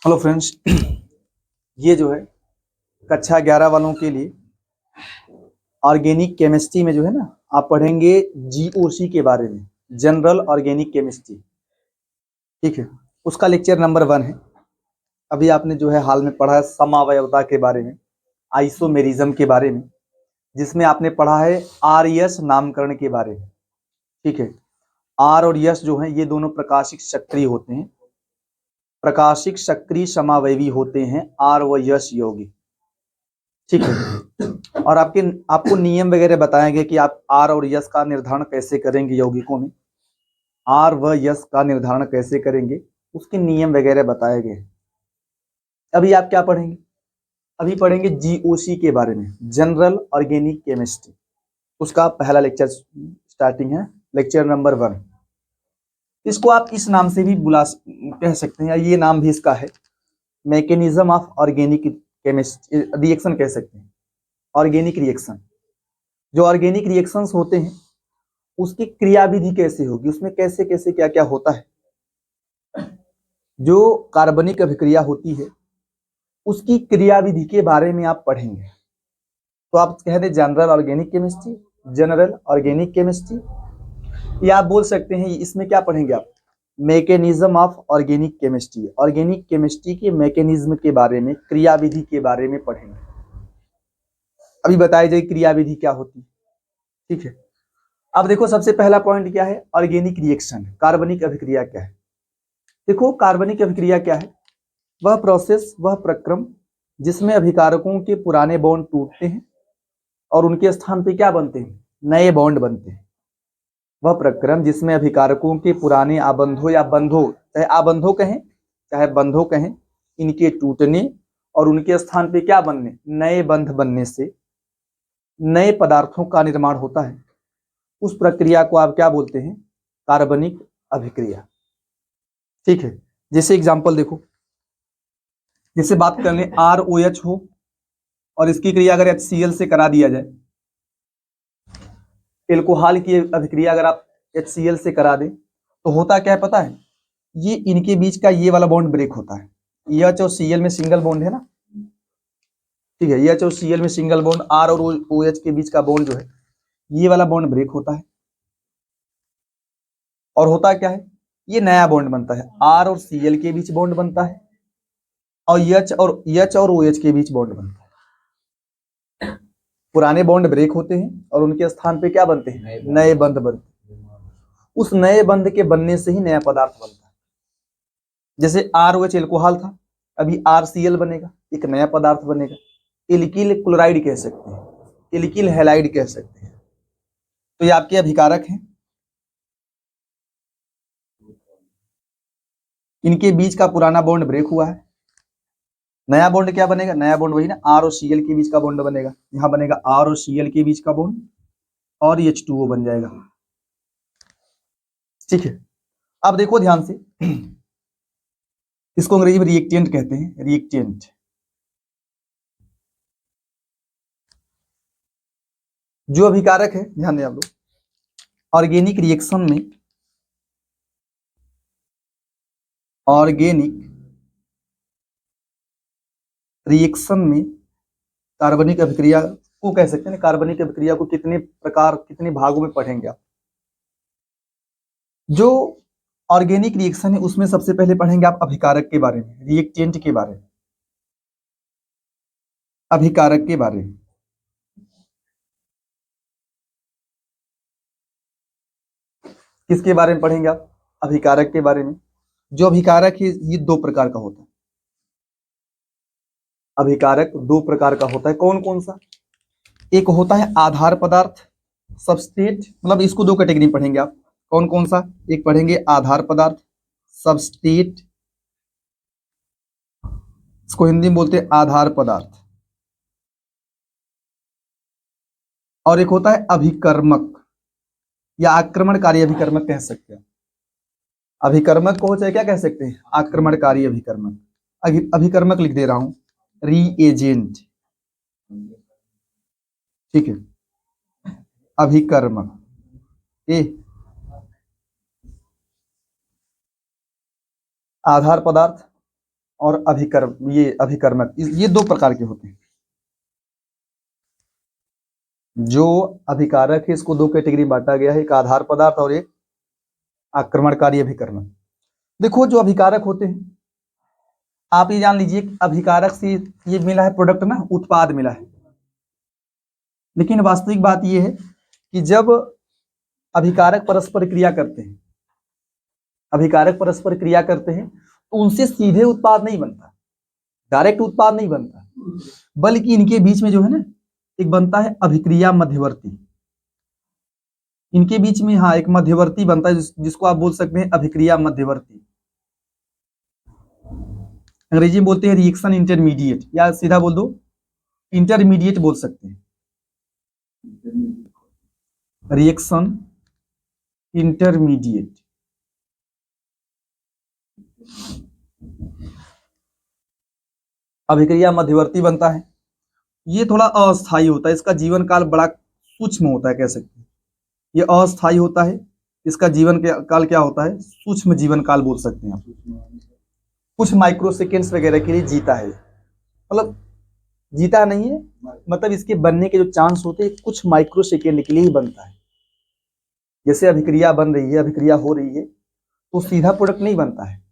Hello friends, ये जो है कक्षा 11 वालों के लिए ऑर्गेनिक केमिस्ट्री में जो है ना आप पढ़ेंगे जीओसी के बारे में, जनरल ऑर्गेनिक केमिस्ट्री। ठीक है, उसका लेक्चर नंबर 1 है। अभी आपने जो है हाल में पढ़ा है समावयवता के बारे में, आइसोमेरिज्म के बारे में, जिसमें आपने पढ़ा है आर यस नामकरण के बारे में। ठीक है, आर और यस जो है ये दोनों प्रकाशिक सक्रिय होते हैं, प्रकाशिक सक्रिय समावयवी होते हैं आर व यस यौगिक। ठीक है, और आपको नियम वगैरह बताए गए कि आप आर और यस का निर्धारण कैसे करेंगे, यौगिकों में आर व यस का निर्धारण कैसे करेंगे, उसके नियम वगैरह बताए गए। अभी आप क्या पढ़ेंगे? अभी पढ़ेंगे जीओसी के बारे में, जनरल ऑर्गेनिक केमिस्ट्री। उसका पहला लेक्चर स्टार्टिंग है, लेक्चर नंबर 1। इसको आप इस नाम से भी कह सकते हैं, या ये नाम भी इसका है, mechanism of organic chemistry reaction कह सकते हैं। ऑर्गेनिक रिएक्शन, जो ऑर्गेनिक रिएक्शंस होते हैं उसकी क्रियाविधि कैसे होगी, उसमें कैसे कैसे क्या क्या होता है। जो कार्बनिक अभिक्रिया होती है उसकी क्रियाविधि के बारे में आप पढ़ेंगे। तो आप कह दे general organic chemistry, general organic chemistry, या आप बोल सकते हैं इसमें क्या पढ़ेंगे आप, mechanism of organic chemistry. Organic chemistry के मैकेनिज्म के बारे में, क्रियाविधि के बारे में पढ़ेंगे। अभी बताई जाए क्रियाविधि क्या होती है। ठीक है, अब देखो सबसे पहला पॉइंट क्या है, ऑर्गेनिक रिएक्शन, कार्बनिक अभिक्रिया क्या है। देखो कार्बनिक अभिक्रिया क्या है, वह प्रोसेस, वह प्रक्रम जिसमें अभिकारकों के पुराने बॉन्ड टूटते हैं और उनके स्थान पे क्या बनते हैं, नए बॉन्ड बनते हैं। वह प्रक्रम जिसमें अभिकारकों के पुराने आबंधों या बंधों, चाहे आबंधों कहें चाहे बंधों कहें, इनके टूटने और उनके स्थान पे क्या बनने, नए बंध बनने से नए पदार्थों का निर्माण होता है। उस प्रक्रिया को आप क्या बोलते हैं, कार्बनिक अभिक्रिया। ठीक है, जैसे एग्जांपल देखो, जैसे बात कर लें ROH हो और इसकी क्रिया अगर HCl से करा दिया जाए, एल्कोहल की अभिक्रिया अगर आप HCl से करा दें तो होता क्या है पता है, ये इनके बीच का ये वाला बॉन्ड ब्रेक होता है। H और Cl में सिंगल बॉन्ड है ना, ठीक है, H और Cl में सिंगल बॉन्ड, R और OH के बीच का बॉन्ड जो है ये वाला बॉन्ड ब्रेक होता है, और होता क्या है, ये नया बॉन्ड बनता है। R और Cl के बीच बॉन्ड बनता है और H और OH के बीच बॉन्ड बनता है। पुराने बॉन्ड ब्रेक होते हैं और उनके स्थान पे क्या बनते हैं, नए बंध बनते हैं। उस नए बंध के बनने से ही नया पदार्थ बनता है। जैसे ROH एल्कोहल था, अभी RCl बनेगा, एक नया पदार्थ बनेगा। एल्किल क्लोराइड कह सकते हैं, एल्किल हैलाइड कह सकते हैं। तो ये आपके अभिकारक हैं, इनके बीच का पुराना बॉन्ड ब्रेक हुआ है, नया बॉन्ड क्या बनेगा, नया बॉन्ड वही ना, R और Cl के बीच का बॉन्ड बनेगा। यहां बनेगा R और Cl के बीच का बॉन्ड और H2O बन जाएगा। ठीक है, अब देखो ध्यान से, इसको अंग्रेजी में रिएक्टेंट कहते हैं, रिएक्टेंट। जो अभिकारक है, ध्यान दें आप लोग, ऑर्गेनिक रिएक्शन में, ऑर्गेनिक रिएक्शन में कार्बनिक अभिक्रिया को कह सकते हैं, कार्बनिक अभिक्रिया को कितने प्रकार, कितने भागों में पढ़ेंगे आप। जो ऑर्गेनिक रिएक्शन है उसमें सबसे पहले पढ़ेंगे आप अभिकारक के बारे में, रिएक्टेंट के बारे में, अभिकारक के बारे में। किसके बारे में पढ़ेंगे आप, अभिकारक के बारे में। जो अभिकारक है ये दो प्रकार का होता है, अभिकारक दो प्रकार का होता है। कौन कौन सा, एक होता है आधार पदार्थ, सबस्ट्रेट, मतलब इसको दो कैटेगरी में पढ़ेंगे आप। कौन कौन सा, एक पढ़ेंगे आधार पदार्थ, सबस्ट्रेट, इसको हिंदी में बोलते हैं आधार पदार्थ, और एक होता है अभिकर्मक या आक्रमणकारी अभिकर्मक कह सकते हैं। अभिकर्मक को चाहे क्या कह सकते हैं, आक्रमणकारी अभिकर्मक। अभिकर्मक लिख दे रहा हूं, रीएजेंट। ठीक है, अभिकर्मक ए आधार पदार्थ और अभिकर्मक, ये दो प्रकार के होते हैं। जो अभिकारक है इसको दो कैटेगरी में बांटा गया है, एक आधार पदार्थ और एक आक्रमणकारी अभिकर्मक। देखो जो अभिकारक होते हैं, आप ये जान लीजिए अभिकारक से ये मिला है प्रोडक्ट ना, उत्पाद मिला है। लेकिन वास्तविक बात ये है कि जब अभिकारक परस्पर क्रिया करते हैं, तो उनसे सीधे उत्पाद नहीं बनता, डायरेक्ट उत्पाद नहीं बनता, बल्कि इनके बीच में जो है ना एक बनता है अभिक्रिया मध्यवर्ती। इनके बीच में हाँ एक मध्यवर्ती बनता है जिसको आप बोल सकते हैं अभिक्रिया मध्यवर्ती। अंग्रेजी में बोलते हैं रिएक्शन इंटरमीडिएट, या सीधा बोल दो इंटरमीडिएट बोल सकते हैं। Reaction intermediate. अभिक्रिया मध्यवर्ती बनता है। ये थोड़ा अस्थायी होता है, इसका जीवन काल बड़ा सूक्ष्म होता है, कह सकते हैं ये अस्थायी होता है। इसका जीवन काल क्या होता है, सूक्ष्म जीवन काल बोल सकते हैं आप। कुछ माइक्रो सेकेंड्स वगैरह के लिए जीता है, मतलब जीता नहीं है, मतलब इसके बनने के जो चांस होते हैं कुछ माइक्रो सेकेंड के लिए ही बनता है। जैसे अभिक्रिया बन रही है, अभिक्रिया हो रही है, तो सीधा प्रोडक्ट नहीं बनता है,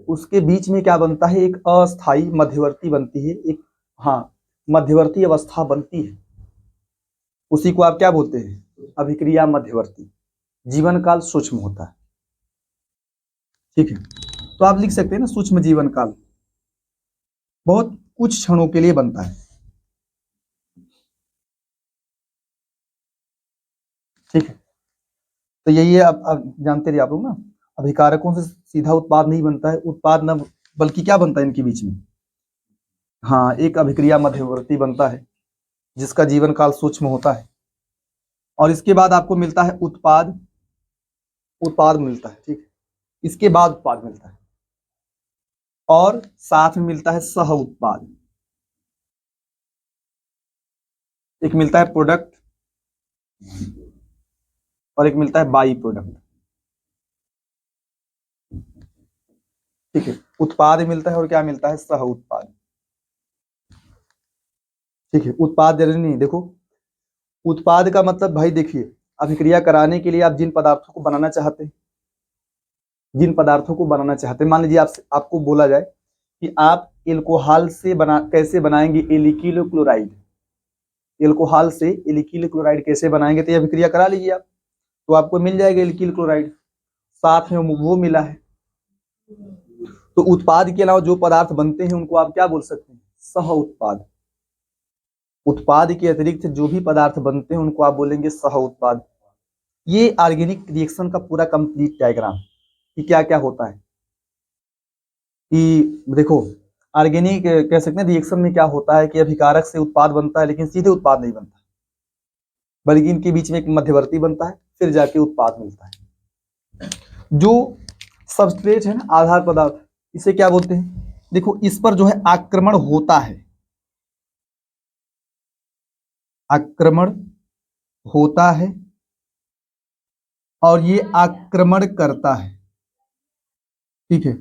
उसके बीच में क्या बनता है, एक अस्थायी मध्यवर्ती बनती है, एक हाँ मध्यवर्ती अवस्था बनती है, उसी को आप क्या बोलते हैं, अभिक्रिया मध्यवर्ती। जीवन काल सूक्ष्म होता है, ठीक है। तो आप लिख सकते हैं ना सूक्ष्म जीवन काल, बहुत कुछ क्षणों के लिए बनता है, ठीक है। तो यही है, अब जानते रहिए आप लोग ना, अभिकारकों से सीधा उत्पाद नहीं बनता है, उत्पाद न बल्कि क्या बनता है इनके बीच में, हाँ एक अभिक्रिया मध्यवर्ती बनता है जिसका जीवन काल सूक्ष्म होता है। और इसके बाद आपको मिलता है उत्पाद मिलता है, ठीक है। इसके बाद उत्पाद मिलता है और साथ में मिलता है सह उत्पाद। एक मिलता है प्रोडक्ट और एक मिलता है बाई प्रोडक्ट, ठीक है। उत्पाद मिलता है और क्या मिलता है, सह उत्पाद, ठीक है। उत्पाद जरूरी नहीं, देखो उत्पाद का मतलब भाई देखिए, अभिक्रिया कराने के लिए आप जिन पदार्थों को बनाना चाहते हैं, मान लीजिए आपको बोला जाए कि आप एल्कोहल से कैसे बनाएंगे एल्किल क्लोराइड, एल्कोहल से एल्किल क्लोराइड कैसे बनाएंगे, तो ये अभिक्रिया करा लीजिए आप, तो आपको मिल जाएगा एल्किल क्लोराइड, साथ में वो मिला है। तो उत्पाद के अलावा जो पदार्थ बनते हैं उनको आप क्या बोल सकते हैं, सह उत्पाद। उत्पाद के अतिरिक्त जो भी पदार्थ बनते हैं उनको आप बोलेंगे सह उत्पाद। ये ऑर्गेनिक रिएक्शन का पूरा कंप्लीट डायग्राम कि क्या क्या होता है, कि देखो ऑर्गेनिक कह सकते हैं रिएक्शन में क्या होता है कि अभिकारक से उत्पाद बनता है लेकिन सीधे उत्पाद नहीं बनता, बल्कि इनके बीच में एक मध्यवर्ती बनता है, फिर जाके उत्पाद मिलता है। जो सबस्ट्रेट है ना, आधार पदार्थ, इसे क्या बोलते हैं, देखो इस पर जो है आक्रमण होता है, आक्रमण होता है और ये आक्रमण करता है, ठीक है।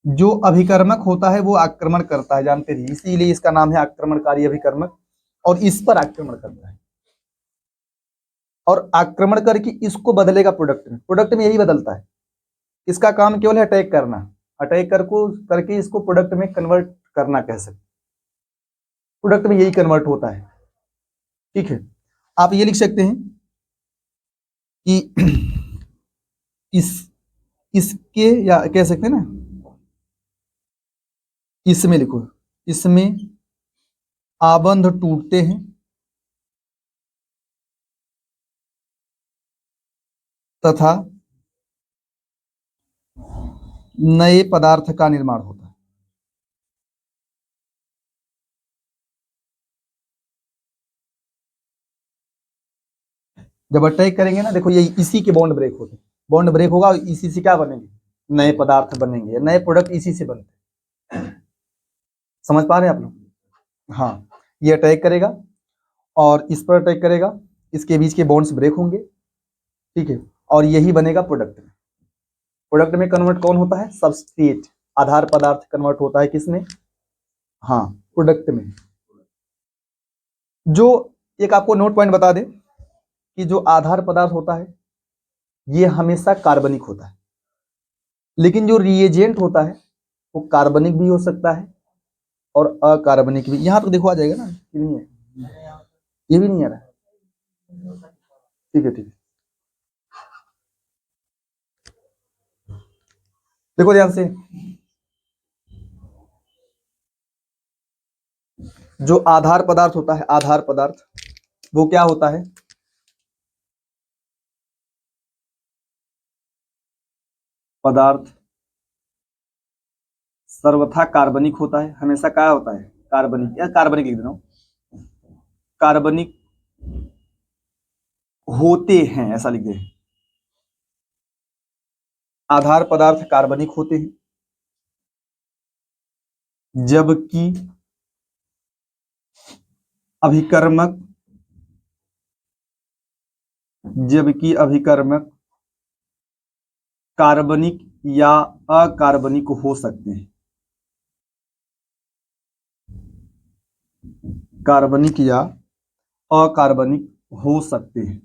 जो अभिकर्मक होता है वो आक्रमण करता है, जानते रहिए, इसीलिए इसका नाम है आक्रमणकारी अभिकर्मक, और इस पर आक्रमण करता है और आक्रमण करके इसको बदलेगा प्रोडक्ट में यही बदलता है। इसका काम केवल है अटैक करना, अटैक करके इसको प्रोडक्ट में कन्वर्ट करना, कह सकते प्रोडक्ट में यही कन्वर्ट होता है, ठीक है। आप ये लिख सकते हैं कि इसके, या कह सकते हैं ना इसमें लिखो, इसमें आबंध टूटते हैं तथा नए पदार्थ का निर्माण होता है। जब अटैक करेंगे ना, देखो ये इसी के बॉन्ड ब्रेक होते हैं, बॉन्ड ब्रेक होगा, इसी से क्या बनेंगे, नए पदार्थ बनेंगे, नए प्रोडक्ट इसी से बनते हैं। समझ पा रहे हैं आप लोग, हाँ ये अटैक करेगा और इस पर अटैक करेगा, इसके बीच के बॉन्ड्स ब्रेक होंगे, ठीक है, और यही बनेगा प्रोडक्ट में। प्रोडक्ट में कन्वर्ट कौन होता है, सबस्ट्रेट, आधार पदार्थ कन्वर्ट होता है किसमें? हाँ, प्रोडक्ट में। जो एक आपको नोट पॉइंट बता दें कि जो आधार पदार्थ होता है ये हमेशा कार्बनिक होता है, लेकिन जो रिएजेंट होता है वो कार्बनिक भी हो सकता है और अकार्बनिक भी। यहां तो देखो आ जाएगा ना कि नहीं है, ये भी नहीं आ रहा है। ठीक है, ठीक है, देखो ध्यान से। जो आधार पदार्थ होता है, आधार पदार्थ वो क्या होता है? पदार्थ सर्वथा कार्बनिक होता है, हमेशा क्या होता है? कार्बनिक, या कार्बनिक लिख देता हूं, कार्बनिक होते हैं, ऐसा लिख दे। आधार पदार्थ कार्बनिक होते हैं, जबकि अभिकर्मक कार्बनिक या अकार्बनिक हो सकते हैं। कार्बनिक या अकार्बनिक हो सकते हैं।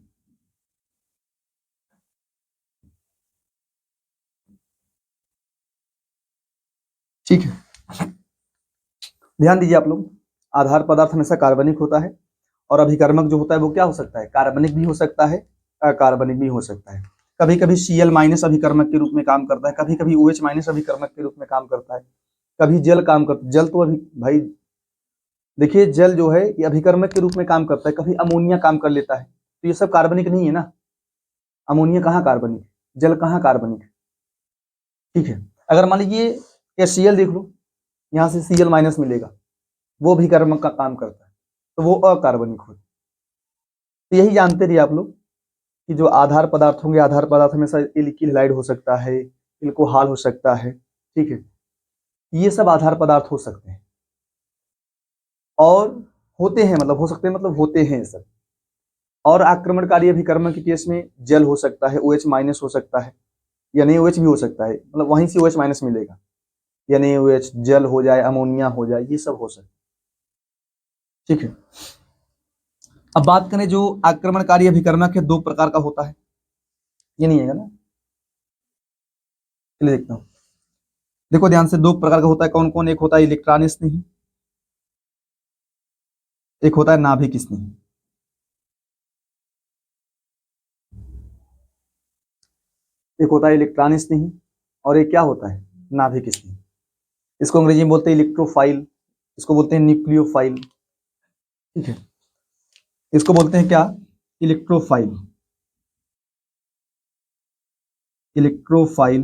ठीक है, ध्यान दीजिए आप लोग। आधार पदार्थ हमेशा कार्बनिक होता है और अभिकर्मक जो होता है वो क्या हो सकता है? कार्बनिक भी हो सकता है, अकार्बनिक भी हो सकता है। कभी कभी Cl माइनस अभिकर्मक के रूप में काम करता है, कभी कभी OH माइनस अभिकर्मक के रूप में काम करता है, कभी जल काम करता है। जल तो अभी भाई देखिए, जल जो है ये अभिकर्मक के रूप में काम करता है, कभी अमोनिया काम कर लेता है, तो ये सब कार्बनिक नहीं है ना। अमोनिया कहाँ कार्बनिक है? जल कहाँ कार्बनिक है? ठीक है, अगर मान लीजिए HCl देख लो, यहाँ से Cl माइनस मिलेगा, वो अभिकर्मक का काम करता है, तो वो अकार्बनिक होता है। तो यही जानते रहिए आप लोग कि जो आधार पदार्थ होंगे, आधार पदार्थ हमेशा एल्किल हैलाइड हो सकता है, एल्कोहल हो सकता है। ठीक है, ये सब आधार पदार्थ हो सकते हैं और होते हैं, मतलब हो सकते हैं मतलब होते हैं ये सब। और आक्रमणकारी अभिकर्मक के केस में जल हो सकता है, OH माइनस हो सकता है, या नहीं OH भी हो सकता है, मतलब वहीं से OH माइनस मिलेगा, या नहीं OH जल हो जाए, अमोनिया हो जाए, ये सब हो सकता है। ठीक है, अब बात करें जो आक्रमणकारी अभिकर्मक है, दो प्रकार का होता है। ये नहीं है ना, चलिए देखता हूँ। देखो ध्यान से, दो प्रकार का होता है। कौन कौन? एक होता है इलेक्ट्रॉन स्नेही, एक होता है नाभिक स्नेही। एक होता है इलेक्ट्रॉन स्नेही और एक क्या होता है? नाभिक स्नेही। इसको अंग्रेजी में बोलते हैं इलेक्ट्रोफाइल, इसको बोलते हैं न्यूक्लियोफाइल। ठीक है, इसको बोलते हैं क्या? इलेक्ट्रोफाइल, इलेक्ट्रोफाइल,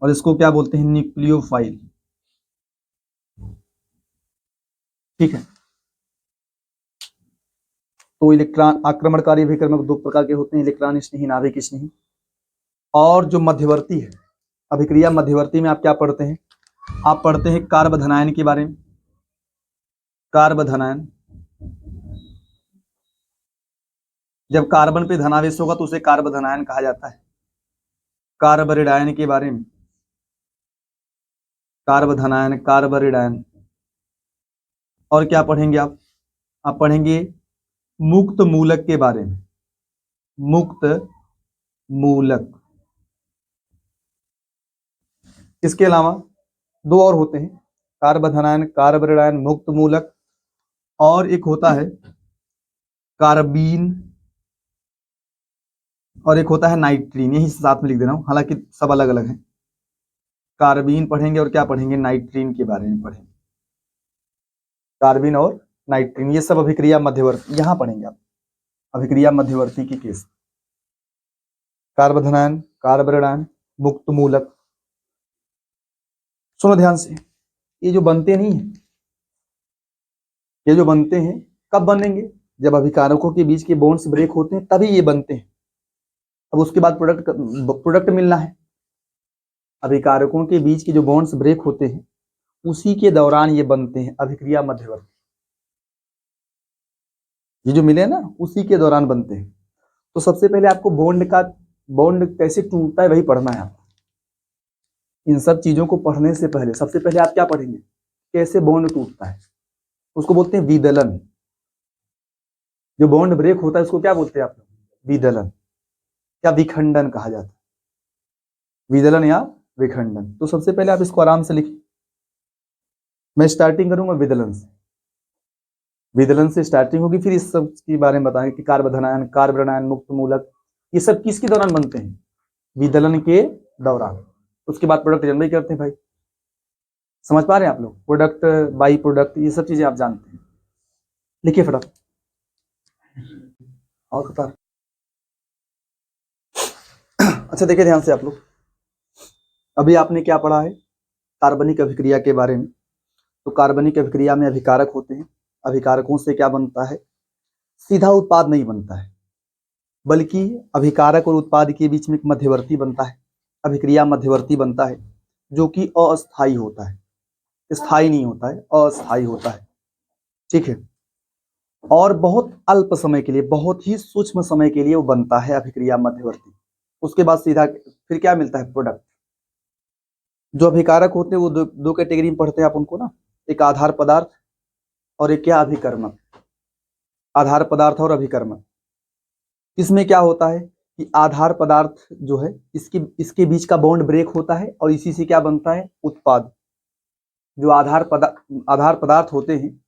और इसको क्या बोलते हैं? न्यूक्लियोफाइल। ठीक है, तो इलेक्ट्रॉन आक्रमणकारी अभिकर्मक दो प्रकार के होते हैं, इलेक्ट्रॉन स्नेही, नाभिक स्नेही। और जो मध्यवर्ती है, अभिक्रिया मध्यवर्ती में आप क्या पढ़ते हैं? आप पढ़ते हैं कार्बधनायन के बारे में। कार्बधनायन, जब कार्बन पे धनावेश होगा तो उसे कार्बधनायन कहा जाता है। कार्बरिडायन के बारे में, कार्बधनायन, कार्बरिडायन। और क्या पढ़ेंगे आप पढ़ेंगे मुक्त मूलक के बारे में, मुक्त मूलक। इसके अलावा दो और होते हैं, कार्बधनायन, कार्बरिडायन, मुक्त मूलक, और एक होता है कार्बीन, और एक होता है नाइट्रीन। यही साथ में लिख दे रहा हूं, हालांकि सब अलग अलग हैं। कार्बीन पढ़ेंगे और क्या पढ़ेंगे? नाइट्रीन के बारे में पढ़ेंगे। कार्बीन और नाइट्रीन ये सब अभिक्रिया मध्यवर्ती, यहां पढ़ेंगे आप अभिक्रिया मध्यवर्ती की केस। कार्बधनायन, कार्बरिडायन, मुक्त मूलक। सुनो ध्यान से, ये जो बनते नहीं है, ये जो बनते हैं कब बनेंगे? जब अभिकारकों के बीच के बॉन्ड्स ब्रेक होते हैं तभी ये बनते हैं। अब उसके बाद प्रोडक्ट मिलना है। अभिकारकों के बीच के जो बॉन्ड्स ब्रेक होते हैं उसी के दौरान ये बनते हैं, अभिक्रिया मध्यवर्ती। ये जो मिले ना उसी के दौरान बनते हैं। तो सबसे पहले आपको बॉन्ड कैसे टूटता है वही पढ़ना है आपको। इन सब चीजों को पढ़ने से पहले सबसे पहले आप क्या पढ़ेंगे, कैसे बॉन्ड टूटता है, उसको बोलते हैं विदलन। जो बॉन्ड ब्रेक होता है उसको क्या बोलते हैं आप लोग, विदलन या विखंडन कहा जाता है, विदलन या विखंडन। तो सबसे पहले आप इसको आराम से लिखिए। मैं स्टार्टिंग करूंगा विदलन से, विदलन से स्टार्टिंग होगी, फिर इस सब के बारे में बताएंगे कि कार्बधनायन, कार्बनायन मुक्त मूलक, ये सब किसके दौरान बनते हैं, विदलन के दौरान। उसके बाद प्रोडक्ट जनरेट करते हैं भाई, समझ पा रहे हैं आप लोग, प्रोडक्ट बाई प्रोडक्ट ये सब चीजें आप जानते हैं। लिखिए फटाफट और कतार। अच्छा देखिए ध्यान से आप लोग, अभी आपने क्या पढ़ा है कार्बनिक अभिक्रिया के बारे में। तो कार्बनिक अभिक्रिया में अभिकारक होते हैं, अभिकारकों से क्या बनता है, सीधा उत्पाद नहीं बनता है, बल्कि अभिकारक और उत्पाद के बीच में एक मध्यवर्ती बनता है, अभिक्रिया मध्यवर्ती बनता है, जो कि अस्थायी होता है, स्थायी नहीं होता है, अस्थायी होता है, ठीक है। और बहुत अल्प समय के लिए, बहुत ही सूक्ष्म समय के लिए वो बनता है अभिक्रिया मध्यवर्ती। उसके बाद सीधा फिर क्या मिलता है, प्रोडक्ट। जो अभिकारक होते हैं वो दो कैटेगरी में पढ़ते हैं आप उनको ना, एक आधार पदार्थ और एक क्या, अभिकर्मक। आधार पदार्थ और अभिकर्मक, इसमें क्या होता है कि आधार पदार्थ जो है इसके बीच का बॉन्ड ब्रेक होता है और इसी से क्या बनता है, उत्पाद। जो आधार पदार्थ होते हैं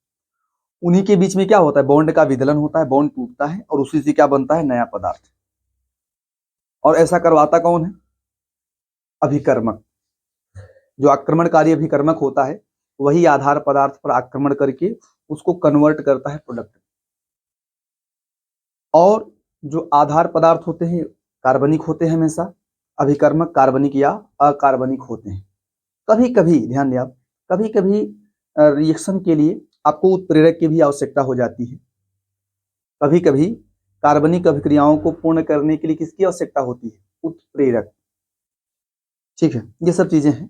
उन्हीं के बीच में क्या होता है, बॉन्ड का विदलन होता है, बॉन्ड टूटता है और उसी से क्या बनता है, नया पदार्थ। और ऐसा करवाता कौन है, अभिकर्मक। जो आक्रमणकारी अभिकर्मक होता है वही आधार पदार्थ पर आक्रमण करके उसको कन्वर्ट करता है प्रोडक्ट। और जो आधार पदार्थ होते हैं कार्बनिक होते हैं हमेशा, अभिकर्मक कार्बनिक या अकार्बनिक होते हैं। कभी कभी ध्यान दें आप, कभी कभी रिएक्शन के लिए आपको उत्प्रेरक की भी आवश्यकता हो जाती है। कभी कभी कार्बनिक अभिक्रियाओं को पूर्ण करने के लिए किसकी आवश्यकता होती है, उत्प्रेरक, ठीक है। ये सब चीजें हैं।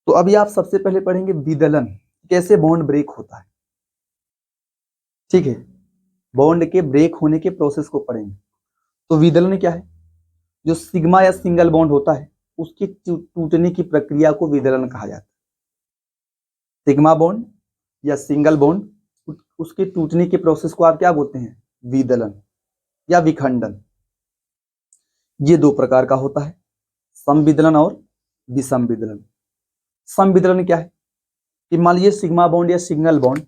तो अभी आप सबसे पहले पढ़ेंगे विदलन, कैसे बॉन्ड ब्रेक होता है, ठीक है। बॉन्ड के ब्रेक होने के प्रोसेस को पढ़ेंगे। तो विदलन क्या है, जो सिग्मा या सिंगल बॉन्ड होता है उसके टूटने की प्रक्रिया को विदलन कहा जाता है। सिग्मा बॉन्ड या सिंगल बॉन्ड, उसके टूटने के प्रोसेस को आप क्या बोलते हैं, विदलन या विखंडन। ये दो प्रकार का होता है, समविदलन और विषम विदलन। समविदलन क्या है कि मान लीजिए सिग्मा बॉन्ड या सिंगल बॉन्ड,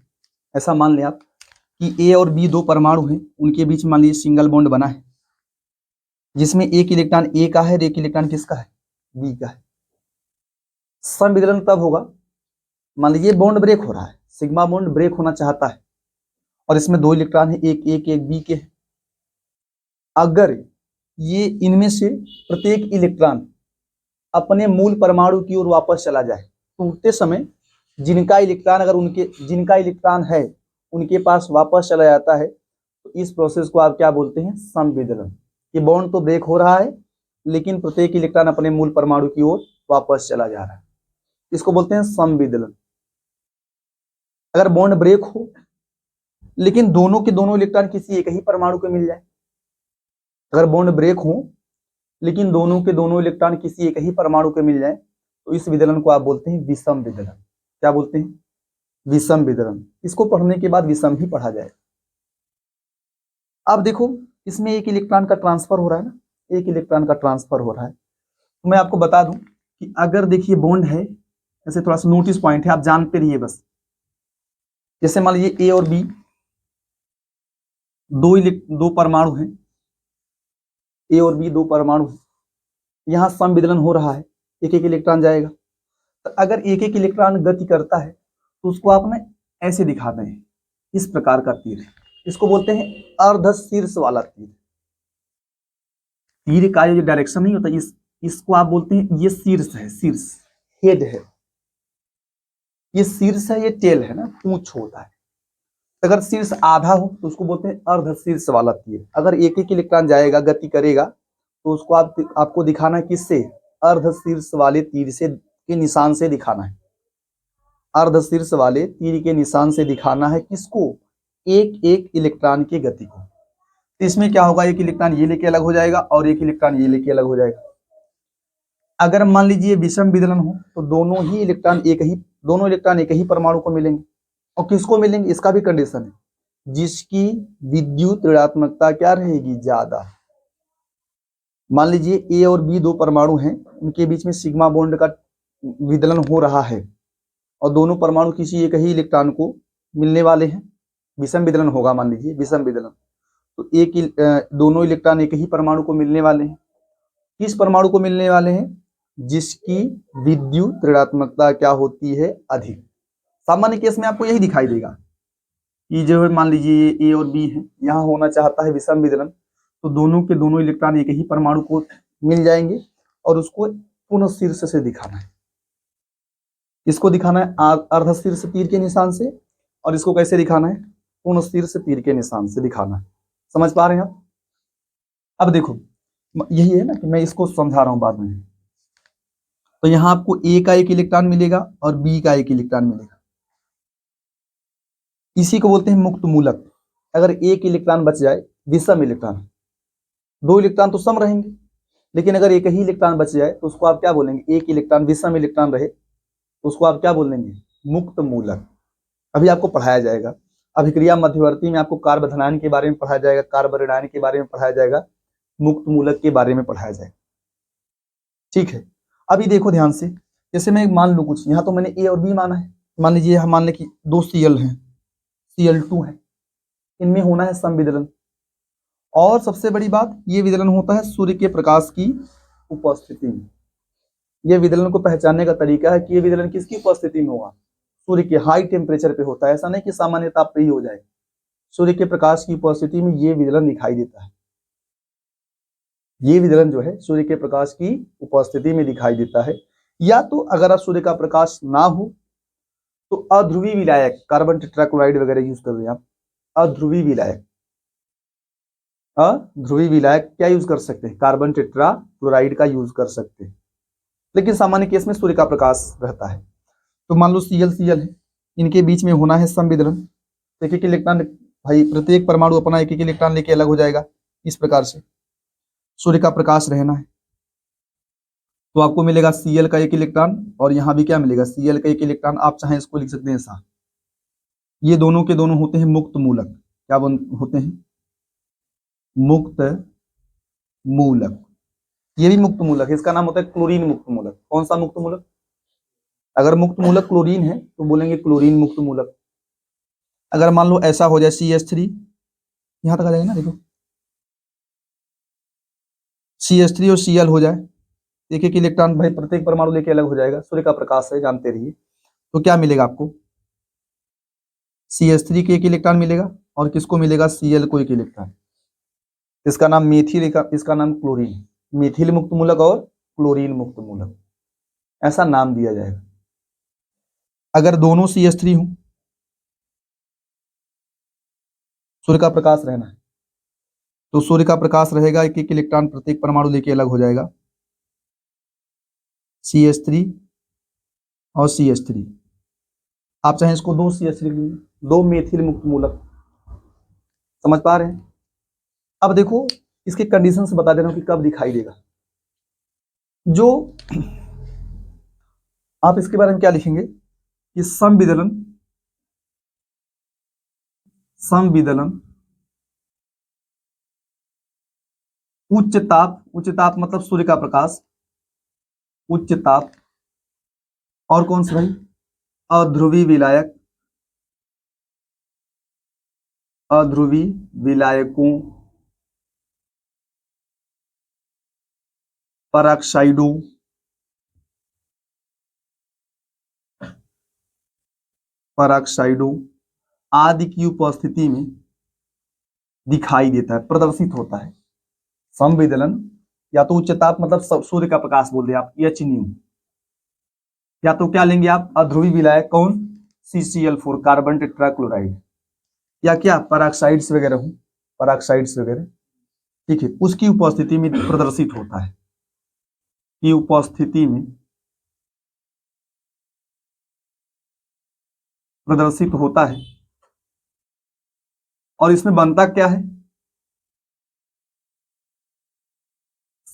ऐसा मान लें आप कि ए और बी दो परमाणु हैं, उनके बीच मान लीजिए सिंगल बॉन्ड बना है, जिसमें एक इलेक्ट्रॉन ए का है और एक इलेक्ट्रॉन किसका है, बी का है। समविदलन तब होगा, मान लीजिए बॉन्ड ब्रेक हो रहा है, सिग्मा बॉन्ड ब्रेक होना चाहता है और इसमें दो इलेक्ट्रॉन है, एक ए के एक बी के है। अगर ये इनमें से प्रत्येक इलेक्ट्रॉन अपने मूल परमाणु की ओर वापस चला जाए, टूटते समय जिनका इलेक्ट्रॉन है उनके पास वापस चला जाता है, तो इस प्रोसेस को आप क्या बोलते हैं, समविदलन। ये बॉन्ड तो ब्रेक हो रहा है लेकिन प्रत्येक इलेक्ट्रॉन अपने मूल परमाणु की ओर वापस चला जा रहा है, इसको बोलते हैं समविदलन। अगर बॉन्ड ब्रेक हो लेकिन दोनों के दोनों इलेक्ट्रॉन किसी एक ही परमाणु को मिल जाए, अगर बॉन्ड ब्रेक हो लेकिन दोनों के दोनों इलेक्ट्रॉन किसी एक ही परमाणु को मिल जाए, तो इस विदलन को आप बोलते हैं विषम विदलन। क्या बोलते हैं, विषम विदलन। इसको पढ़ने के बाद विषम ही पढ़ा जाए। अब देखो इसमें एक इलेक्ट्रॉन का ट्रांसफर हो रहा है ना, एक इलेक्ट्रॉन का ट्रांसफर हो रहा है। तो मैं आपको बता दूं कि अगर देखिए बॉन्ड है, ऐसे थोड़ा सा नोटिस पॉइंट है, आप जानते रहिए बस। जैसे मान लीजिए ए और बी दो परमाणु हैं, ए और बी दो परमाणु हैं, यहाँ समविदलन हो रहा है, एक एक इलेक्ट्रॉन जाएगा। तो अगर एक एक इलेक्ट्रॉन गति करता है तो उसको आप ना ऐसे दिखाते हैं, इस प्रकार का तीर, इसको बोलते हैं अर्ध शीर्ष वाला तीर। तीर का जो डायरेक्शन नहीं होता, इसको आप बोलते हैं ये शीर्ष है, शीर्ष हेड है, ये शीर्ष है, ये टेल है ना, पूंछ होता है। अगर शीर्ष आधा हो तो उसको बोलते हैं अर्ध शीर्ष वाला तीर। अगर एक एक इलेक्ट्रॉन जाएगा, गति करेगा, तो उसको आपको दिखाना है किससे, अर्ध शीर्ष वाले तीर से के निशान से दिखाना है। अर्ध शीर्ष वाले तीर के निशान से दिखाना है किसको, एक एक इलेक्ट्रॉन की गति को। तो इसमें क्या होगा, एक इलेक्ट्रॉन ये लेके अलग हो जाएगा और एक इलेक्ट्रॉन ये लेके अलग हो जाएगा। अगर मान लीजिए विषम विदलन हो तो दोनों इलेक्ट्रॉन एक ही परमाणु को मिलेंगे। और किसको मिलेंगे, इसका भी कंडीशन है, जिसकी विद्युत ऋणात्मकता क्या रहेगी, ज्यादा। मान लीजिए ए और बी दो परमाणु हैं, उनके बीच में सिग्मा बॉन्ड का विदलन हो रहा है और दोनों परमाणु किसी एक ही इलेक्ट्रॉन को मिलने वाले हैं, विषम विदलन होगा। मान लीजिए विषम विदलन, तो दोनों इलेक्ट्रॉन एक ही परमाणु को मिलने वाले हैं। किस परमाणु को मिलने वाले हैं, जिसकी विद्युत ऋणात्मकता क्या होती है, अधिक। सामान्य केस में आपको यही दिखाई देगा कि जो है मान लीजिए ए और बी है, यहाँ होना चाहता है विषम विदलन, तो दोनों के दोनों इलेक्ट्रॉन एक ही परमाणु को मिल जाएंगे और उसको पुनः शीर्ष से दिखाना है। इसको दिखाना है अर्ध शीर्ष तीर के निशान से, और इसको कैसे दिखाना है, पूर्ण शीर्ष तीर के निशान से दिखाना है। समझ पा रहे हैं आप? अब देखो यही है ना कि मैं इसको समझा रहा हूं बाद में। तो यहां आपको ए का एक इलेक्ट्रॉन मिलेगा और बी का एक इलेक्ट्रॉन मिलेगा, इसी को बोलते हैं मुक्त मूलक। अगर एक इलेक्ट्रॉन बच जाए, विषम इलेक्ट्रॉन, दो इलेक्ट्रॉन तो सम रहेंगे, लेकिन अगर एक ही इलेक्ट्रॉन बच जाए तो उसको आप क्या बोलेंगे, एक इलेक्ट्रॉन विषम इलेक्ट्रॉन रहे तो उसको आप क्या बोलेंगे, मुक्त मूलक। अभी आपको पढ़ाया जाएगा, अभिक्रिया मध्यवर्ती में आपको कार्बधनायन के बारे में पढ़ाया जाएगा, कार्बोरेडायन के बारे में पढ़ाया जाएगा, मुक्त मूलक के बारे में पढ़ाया जाएगा। ठीक है, अभी देखो ध्यान से, जैसे मैं मान लू कुछ, यहाँ तो मैंने ए और बी माना है, मान लीजिए हम मान लें कि दो Cl हैं, Cl2 है, इनमें होना है समविदलन। और सबसे बड़ी बात, ये विदलन होता है सूर्य के प्रकाश की उपस्थिति में। ये विदलन को पहचानने का तरीका है कि ये विदलन किसकी उपस्थिति में होगा, सूर्य के हाई टेम्परेचर पे होता है। ऐसा नहीं कि सामान्य ताप पे ही हो जाए, सूर्य के प्रकाश की उपस्थिति में ये विदलन दिखाई देता है। ये विदलन जो है सूर्य के प्रकाश की उपस्थिति में दिखाई देता है। या तो अगर आप सूर्य का प्रकाश ना हो तो अध्रुवी विलायक, कार्बन टेट्राक्लोराइड वगैरह यूज कर रहे हैं आप, अध्रुवी विलायक, अध्रुवी विलायक क्या यूज कर सकते हैं, कार्बन टेट्राक्लोराइड का यूज कर सकते हैं। लेकिन सामान्य केस में सूर्य का प्रकाश रहता है। तो मान लो Cl है, इनके बीच में होना है समविदलन। एक एक इलेक्ट्रॉन, भाई प्रत्येक परमाणु अपना एक एक इलेक्ट्रॉन लेके अलग हो जाएगा। इस प्रकार से सूर्य का प्रकाश रहना है तो आपको मिलेगा Cl का एक इलेक्ट्रॉन, और यहाँ भी क्या मिलेगा, Cl का एक इलेक्ट्रॉन। आप चाहें इसको लिख सकते हैं ऐसा, ये दोनों के दोनों होते हैं मुक्त मूलक। क्या होते हैं, मुक्त मूलक। ये भी मुक्त मूलक है, इसका नाम होता है क्लोरीन मुक्त मूलक। कौन सा मुक्त मूलक, अगर मुक्त मूलक क्लोरीन है तो बोलेंगे क्लोरीन मुक्त मूलक। अगर मान लो ऐसा हो जाए CH3, यहां तक आ जाएगा ना, देखो CH3 और Cl हो जाए, एक एक इलेक्ट्रॉन भाई प्रत्येक परमाणु लेके अलग हो जाएगा, सूर्य का प्रकाश है जानते रहिए। तो क्या मिलेगा आपको, CH3 के एक इलेक्ट्रॉन मिलेगा और किसको मिलेगा, Cl को एक इलेक्ट्रॉन। इसका नाम मेथिल, इसका नाम क्लोरीन, मेथिल मुक्त मूलक और क्लोरीन मुक्त मूलक, ऐसा नाम दिया जाएगा। अगर दोनों CH3 हो, सूर्य का प्रकाश रहना है तो सूर्य का प्रकाश रहेगा, एक एक इलेक्ट्रॉन प्रत्येक परमाणु लेके अलग हो जाएगा, CH3 और CH3। आप चाहें इसको दो CH3, दो मेथिल मुक्त मूलक। समझ पा रहे हैं? अब देखो इसके कंडीशंस बता दे रहा हूं कि कब दिखाई देगा। जो आप इसके बारे में क्या लिखेंगे कि समविदलन, समविदलन उच्च ताप मतलब सूर्य का प्रकाश, उच्च ताप, और कौन सा भाई, अध्रुवी विलायक, अध्रुवी विलायकों, पराक्साइडों, पराक्साइडों आदि की उपस्थिति में दिखाई देता है, प्रदर्शित होता है। समविदलन या तो उच्च ताप मतलब सूर्य का प्रकाश बोल दे आप, H-, या तो क्या लेंगे आप, अध्रुवी विलायक, कौन, CCl4 कार्बन टेट्राक्लोराइड, या क्या पराक्साइड्स वगैरह हो, पराक्साइड्स वगैरह। ठीक है, उसकी उपस्थिति में प्रदर्शित होता है, की उपस्थिति में प्रदर्शित होता है। और इसमें बनता क्या है,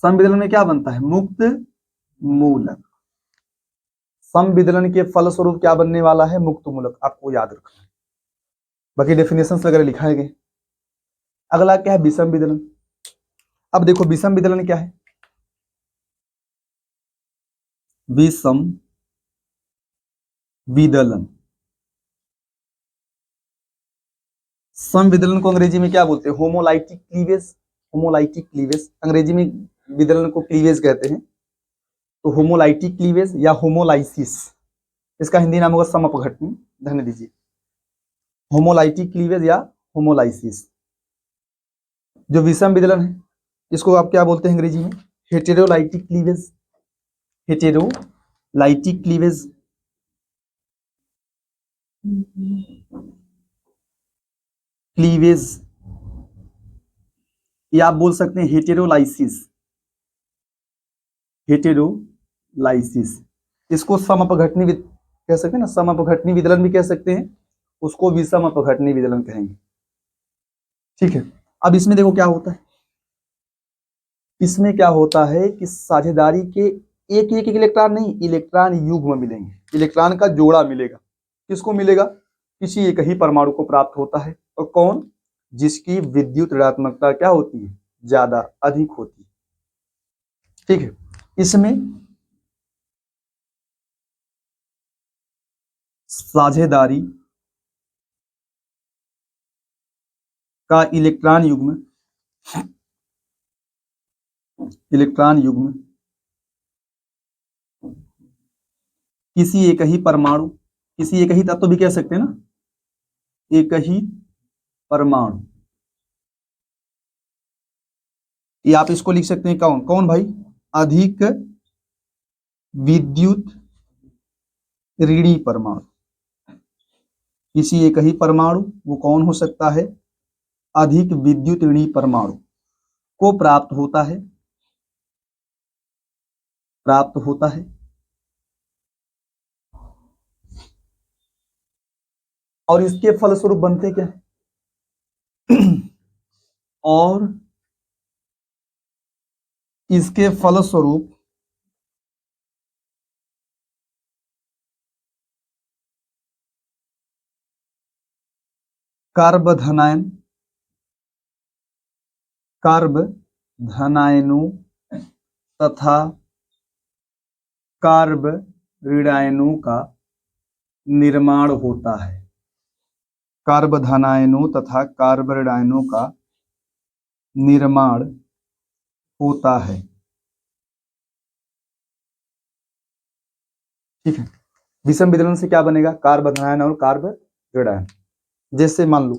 समविदलन में क्या बनता है, मुक्त मूलक। समविदलन के फलस्वरूप क्या बनने वाला है? मुक्त मूलक। आपको याद रखना है, बाकी डेफिनेशन वगैरह लिखा है। अगला क्या है? विषम विदलन। अब देखो विषम विदलन क्या है? विषम विदलन, समविदलन को अंग्रेजी में क्या बोलते हैं? Homolytic cleavage. होमोलाइटिक क्लीवेज अंग्रेजी में विदलन को क्लीवेज कहते हैं। तो होमोलाइटिक क्लीवेज या होमोलाइसिस, इसका हिंदी नाम होगा समअपघटनी। ध्यान दीजिए, होमोलाइटिक क्लीवेज या होमोलाइसिस। जो विषम विदलन है इसको आप क्या बोलते हैं अंग्रेजी में? हेटेरोलाइटिक क्लीवेज। हेटेरोलाइटिक क्लीवेज, क्लीवेज, या आप बोल सकते हैं हेटेरोलाइसिस। हेटेरोलाइसिस, इसको समअपघटनी कह सकते हैं ना, समअपघटनी विदलन भी कह सकते हैं, उसको विषम अपघटनी विदलन कहेंगे। ठीक है, अब इसमें देखो क्या होता है। इसमें क्या होता है कि साझेदारी के एक एक इलेक्ट्रॉन नहीं, इलेक्ट्रॉन युग्म मिलेंगे, इलेक्ट्रॉन का जोड़ा मिलेगा। किसको मिलेगा? किसी एक ही परमाणु को प्राप्त होता है। और कौन? जिसकी विद्युत ऋणात्मकता क्या होती है? ज्यादा, अधिक होती है। ठीक है, इसमें साझेदारी का इलेक्ट्रॉन युग्म किसी एक ही परमाणु, किसी एक ही तत्व भी कह सकते हैं ना, एक ही परमाणु, ये आप इसको लिख सकते हैं कौन कौन भाई? अधिक विद्युत ऋणी परमाणु। किसी एक ही परमाणु, वो कौन हो सकता है? अधिक विद्युत ऋणी परमाणु को प्राप्त होता है, और इसके फलस्वरूप बनते क्या है? और इसके फलस्वरूप कार्बधनायनों तथा कार्ब ऋणायनों का निर्माण होता है। कार्बधनायनों तथा कार्ब ऋणायनों का निर्माण होता है। ठीक है, विषम विदलन से क्या बनेगा? कार्बधनायन और कार्ब ऋणायन। जैसे मान लो,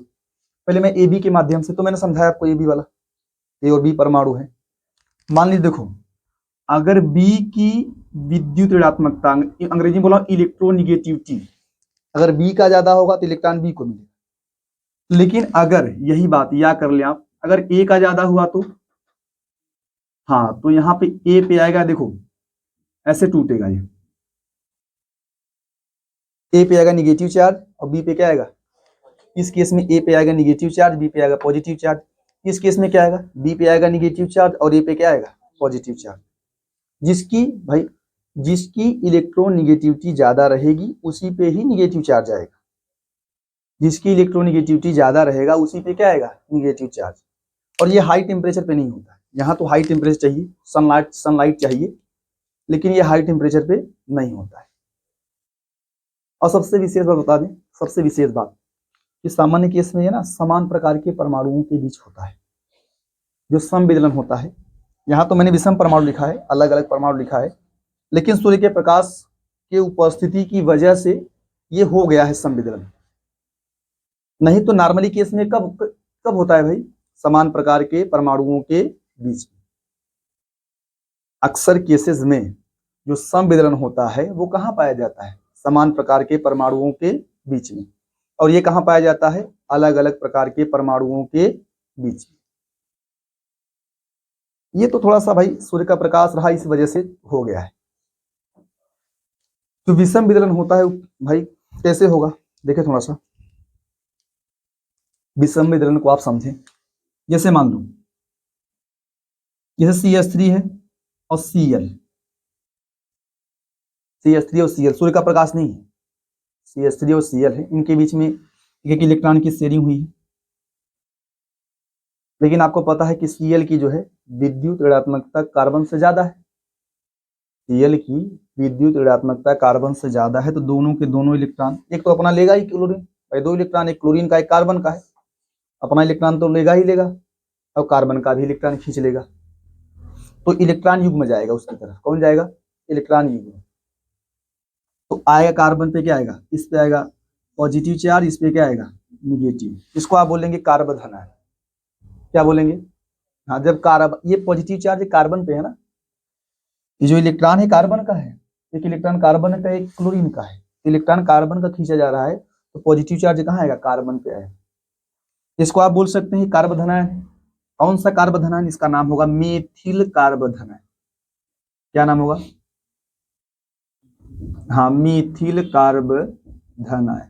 पहले मैं ए बी के माध्यम से, तो मैंने समझाया आपको ए बी वाला, ए और बी परमाणु है। मान लीजिए देखो, अगर बी की विद्युत ऋणात्मकता, अंग्रेजी में बोला इलेक्ट्रोनिगेटिविटी, अगर बी का ज्यादा होगा तो इलेक्ट्रॉन बी को मिलेगा। लेकिन अगर यही बात या कर ले आप, अगर ए का ज्यादा हुआ तो हाँ, तो यहाँ पे ए पे आएगा, देखो ऐसे टूटेगा ये, ए पे आएगा निगेटिव चार्ज और बी पे क्या आएगा? इस केस में ए पे आएगा निगेटिव चार्ज, बी पे आएगा पॉजिटिव चार्ज। इस केस में क्या आएगा? बी पे आएगा निगेटिव चार्ज और ए पे क्या आएगा? Positive charge. जिसकी इलेक्ट्रोनिगेटिविटी ज्यादा रहेगी उसी पे ही निगेटिव चार्ज आएगा। जिसकी इलेक्ट्रोनिगेटिविटी ज्यादा रहेगा उसी पे क्या आएगा? Negative charge. और ये हाई टेम्परेचर पे नहीं होता, यहाँ तो हाई टेम्परेचर चाहिए, सनलाइट चाहिए, लेकिन ये हाई टेम्परेचर पे नहीं होता है। और सबसे विशेष बात बता दें, सबसे विशेष बात कि सामान्य केस में ये ना समान प्रकार के परमाणुओं के बीच होता है जो समविदलन होता है। यहाँ तो मैंने विषम परमाणु लिखा है, अलग अलग परमाणु लिखा है, लेकिन सूर्य के प्रकाश के उपस्थिति की वजह से ये हो गया है समविदलन। नहीं तो नॉर्मली केस में कब होता है भाई? समान प्रकार के परमाणुओं के बीच में। अक्सर केसेस में जो समविदलन होता है वो कहाँ पाया जाता है? समान प्रकार के परमाणुओं के बीच में। और ये कहाँ पाया जाता है? अलग अलग प्रकार के परमाणुओं के बीच में। ये तो थोड़ा सा भाई सूर्य का प्रकाश रहा, इस वजह से हो गया है। तो विषम विदलन होता है भाई कैसे होगा? देखिए थोड़ा सा विषम विदलन को आप समझें। जैसे मान लो जैसे CH3 है और Cl, CH3 और Cl, सूर्य का प्रकाश नहीं है, CH3 और Cl है, इनके बीच में एक इलेक्ट्रॉन की शेयरिंग हुई है। लेकिन आपको पता है कि Cl की जो है विद्युत ऋणात्मकता कार्बन से ज्यादा है, Cl की विद्युत ऋणात्मकता कार्बन से ज्यादा है, तो दोनों के दोनों इलेक्ट्रॉन, एक तो अपना लेगा ही क्लोरीन, भाई 2 इलेक्ट्रॉन, एक क्लोरीन का एक कार्बन का है, अपना इलेक्ट्रॉन तो लेगा ही लेगा और कार्बन का भी इलेक्ट्रॉन खींच लेगा, तो इलेक्ट्रॉन युग्म जाएगा उसकी तरफ। कौन जाएगा? इलेक्ट्रॉन युग्म। तो आएगा कार्बन पे क्या आएगा? इस पे आएगा पॉजिटिव चार्ज, इस पे क्या आएगा? निगेटिव। इसको आप बोलेंगे कार्बन है। क्या बोलेंगे? हाँ, जब कार्बन, ये पॉजिटिव चार्ज कार्बन पे है ना, ये जो इलेक्ट्रॉन है कार्बन का है, एक इलेक्ट्रॉन कार्बन का, एक क्लोरीन का है, इलेक्ट्रॉन कार्बन का खींचा जा रहा है, तो पॉजिटिव चार्ज कहाँ आएगा? कार्बन पे आएगा। इसको आप बोल सकते हैं कार्बोधनायन है। कौन सा कार्बोधनायन? इसका नाम होगा मेथिल कार्बोधनायन। क्या नाम होगा? हाँ, मेथिल कार्बोधनायन।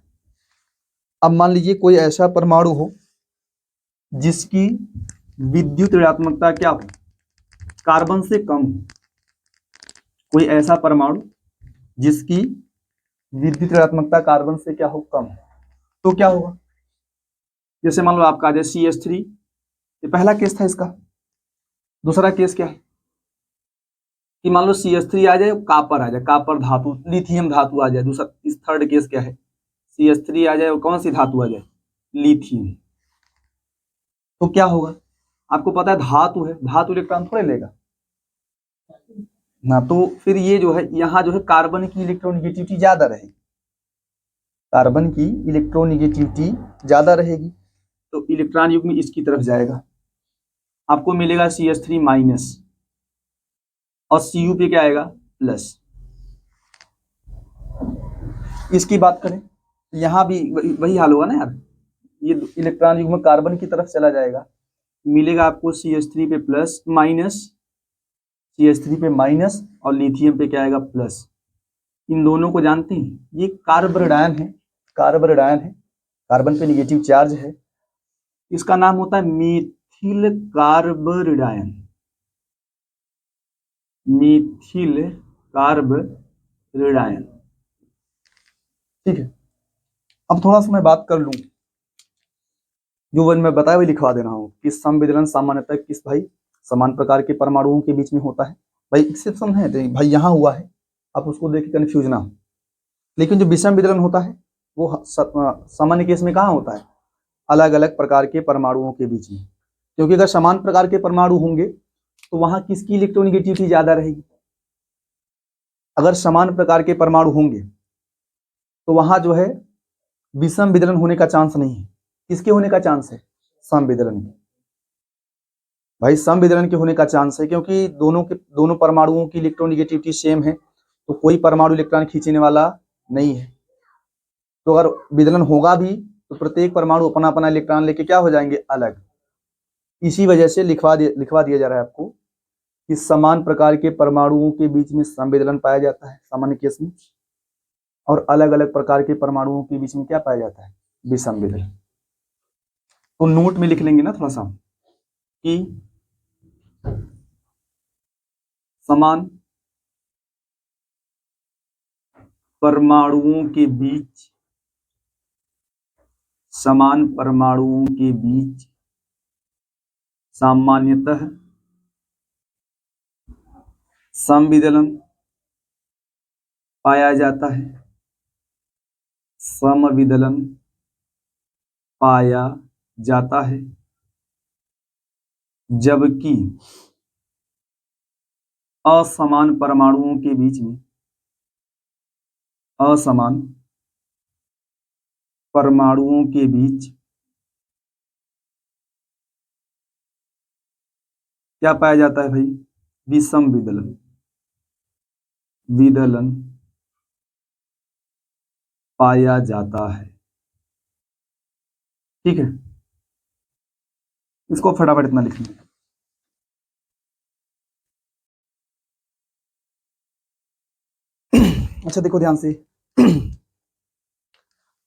अब मान लीजिए कोई ऐसा परमाणु हो जिसकी विद्युत ऋणात्मकता क्या हो? कार्बन से कम हो। कोई ऐसा परमाणु जिसकी विद्युत ऋणात्मकता कार्बन से क्या हो? कम हो, तो क्या होगा? जैसे मान लो आपका आ जाए CH3, ये पहला केस था इसका। दूसरा केस क्या है कि मान लो CH3 आ जाए, कापर आ जाए, कापर धातु, लिथियम धातु आ जाए। दूसरा, इस थर्ड केस क्या है? CH3 आ जाए और कौन सी धातु आ जाए? लिथियम। तो क्या होगा? आपको पता है धातु है, धातु इलेक्ट्रॉन थोड़े लेगा ना, तो फिर ये जो है यहाँ जो है कार्बन की इलेक्ट्रोनिगेटिविटी ज्यादा रहेगी, कार्बन की इलेक्ट्रोनिगेटिविटी ज्यादा रहेगी, तो इलेक्ट्रॉन युग्म इसकी तरफ जाएगा, आपको मिलेगा CH3 माइनस, और Cu पे क्या आएगा? प्लस। इसकी बात करें, यहाँ भी वही हाल होगा ना यार, ये इलेक्ट्रॉन युग्म कार्बन की तरफ चला जाएगा, मिलेगा आपको CH3 पे प्लस माइनस, CH3 पे माइनस, और लिथियम पे क्या आएगा? प्लस। इन दोनों को जानते हैं, ये कार्बोरेडायन है, कार्बोरेडायन है, कार्बन पे निगेटिव चार्ज है, इसका नाम होता है मेथिल कार्बोरेडायन, मेथिल कार्बोरेडायन। ठीक है, अब थोड़ा सा मैं बात कर लूं, जो मैं बताया वही लिखवा दे रहा हूँ कि संविदलन सामान्यतः किस भाई समान प्रकार के परमाणुओं के बीच में होता है। भाई एक्सेप्शन है, तो भाई यहाँ हुआ है, आप उसको देख के कंफ्यूज ना हो। लेकिन जो विषम विदलन होता है वो सामान्य केस में कहाँ होता है? अलग अलग प्रकार के परमाणुओं के बीच में, क्योंकि अगर समान प्रकार के परमाणु होंगे तो वहां किसकी इलेक्ट्रोनिगेटिविटी ज्यादा रहेगी? अगर समान प्रकार के परमाणु होंगे तो वहां जो है विषम विदलन होने का चांस नहीं है। किसके होने का चांस है? समविदलन के। भाई समविदलन के होने का चांस है, क्योंकि दोनों परमाणुओं की इलेक्ट्रोनिगेटिविटी सेम है, तो कोई परमाणु इलेक्ट्रॉन खींचने वाला नहीं है। तो अगर विदलन होगा भी तो प्रत्येक परमाणु अपना अपना इलेक्ट्रॉन लेके क्या हो जाएंगे? अलग। इसी वजह से लिखवा दिया जा रहा है आपको कि समान प्रकार के परमाणुओं के बीच में समविदलन पाया जाता है सामान्य केस में, और अलग अलग प्रकार के परमाणुओं के बीच में क्या पाया जाता है? विषम विदलन। तो नोट में लिख लेंगे ना थोड़ा सा कि समान परमाणुओं के बीच, समान परमाणुओं के बीच सामान्यतः समविदलन पाया जाता है, समविदलन पाया जाता है, जबकि असमान परमाणुओं के बीच में, असमान परमाणुओं के बीच क्या पाया जाता है भाई? विषम विदलन, विदलन पाया जाता है। ठीक है, इसको फटाफट इतना लिख लें। अच्छा देखो ध्यान से,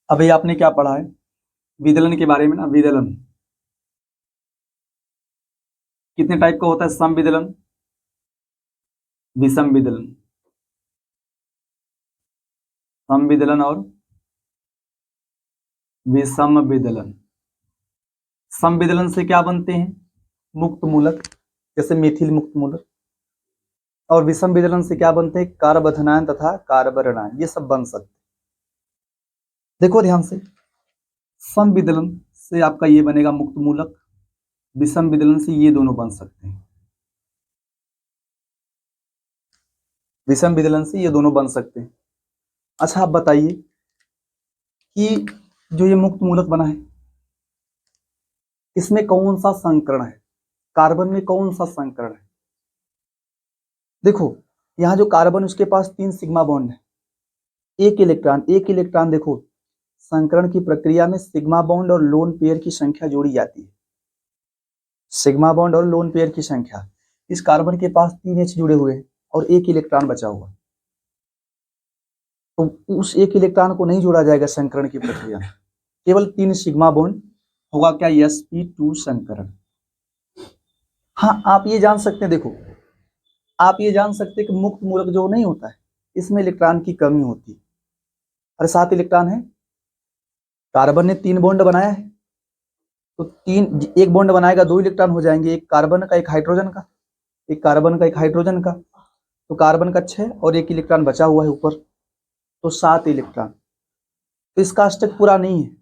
अभी आपने क्या पढ़ा है विदलन के बारे में ना? विदलन कितने टाइप का होता है? समविदलन, विषम विदलन। समविदलन और विषम विदलन। समविदलन से क्या बनते हैं? मुक्त मूलक, जैसे मेथिल मुक्त मूलक। और विषम विदलन से क्या बनते हैं? कार्बोधनायन तथा कार्बोरेनायन, ये सब बन सकते। देखो ध्यान से, समविदलन से आपका ये बनेगा मुक्त मूलक, विषम विदलन से ये दोनों बन सकते हैं। विषम विदलन से ये दोनों बन सकते हैं। अच्छा आप बताइए कि जो ये मुक्त मूलक बना है, इसमें कौन सा संकरण है? कार्बन में कौन सा संकरण है? देखो यहाँ जो कार्बन, उसके पास 3 सिग्मा बॉन्ड है, एक इलेक्ट्रॉन। देखो संकरण की प्रक्रिया में सिग्मा बॉन्ड और लोन पेयर की संख्या जोड़ी जाती है। सिग्मा बॉन्ड और लोन पेयर की संख्या, इस कार्बन के पास 3 H जुड़े हुए हैं और एक इलेक्ट्रॉन बचा हुआ, तो उस एक इलेक्ट्रॉन को नहीं जोड़ा जाएगा संकरण की प्रक्रिया में, केवल 3 सिग्मा बॉन्ड होगा। क्या? sp2 संकरण। हाँ आप ये जान सकते हैं, देखो आप ये जान सकते हैं कि मुक्त मूलक जो नहीं होता है, इसमें इलेक्ट्रॉन की कमी होती है। अरे 7 इलेक्ट्रॉन है, कार्बन ने 3 बॉन्ड बनाया है, तो 3, एक बॉन्ड बनाएगा 2 इलेक्ट्रॉन हो जाएंगे, एक कार्बन का एक हाइड्रोजन का, एक कार्बन का एक हाइड्रोजन का, तो कार्बन का 6 और एक इलेक्ट्रॉन बचा हुआ है ऊपर, तो 7 इलेक्ट्रॉन। तो इसका अष्टक पूरा नहीं है,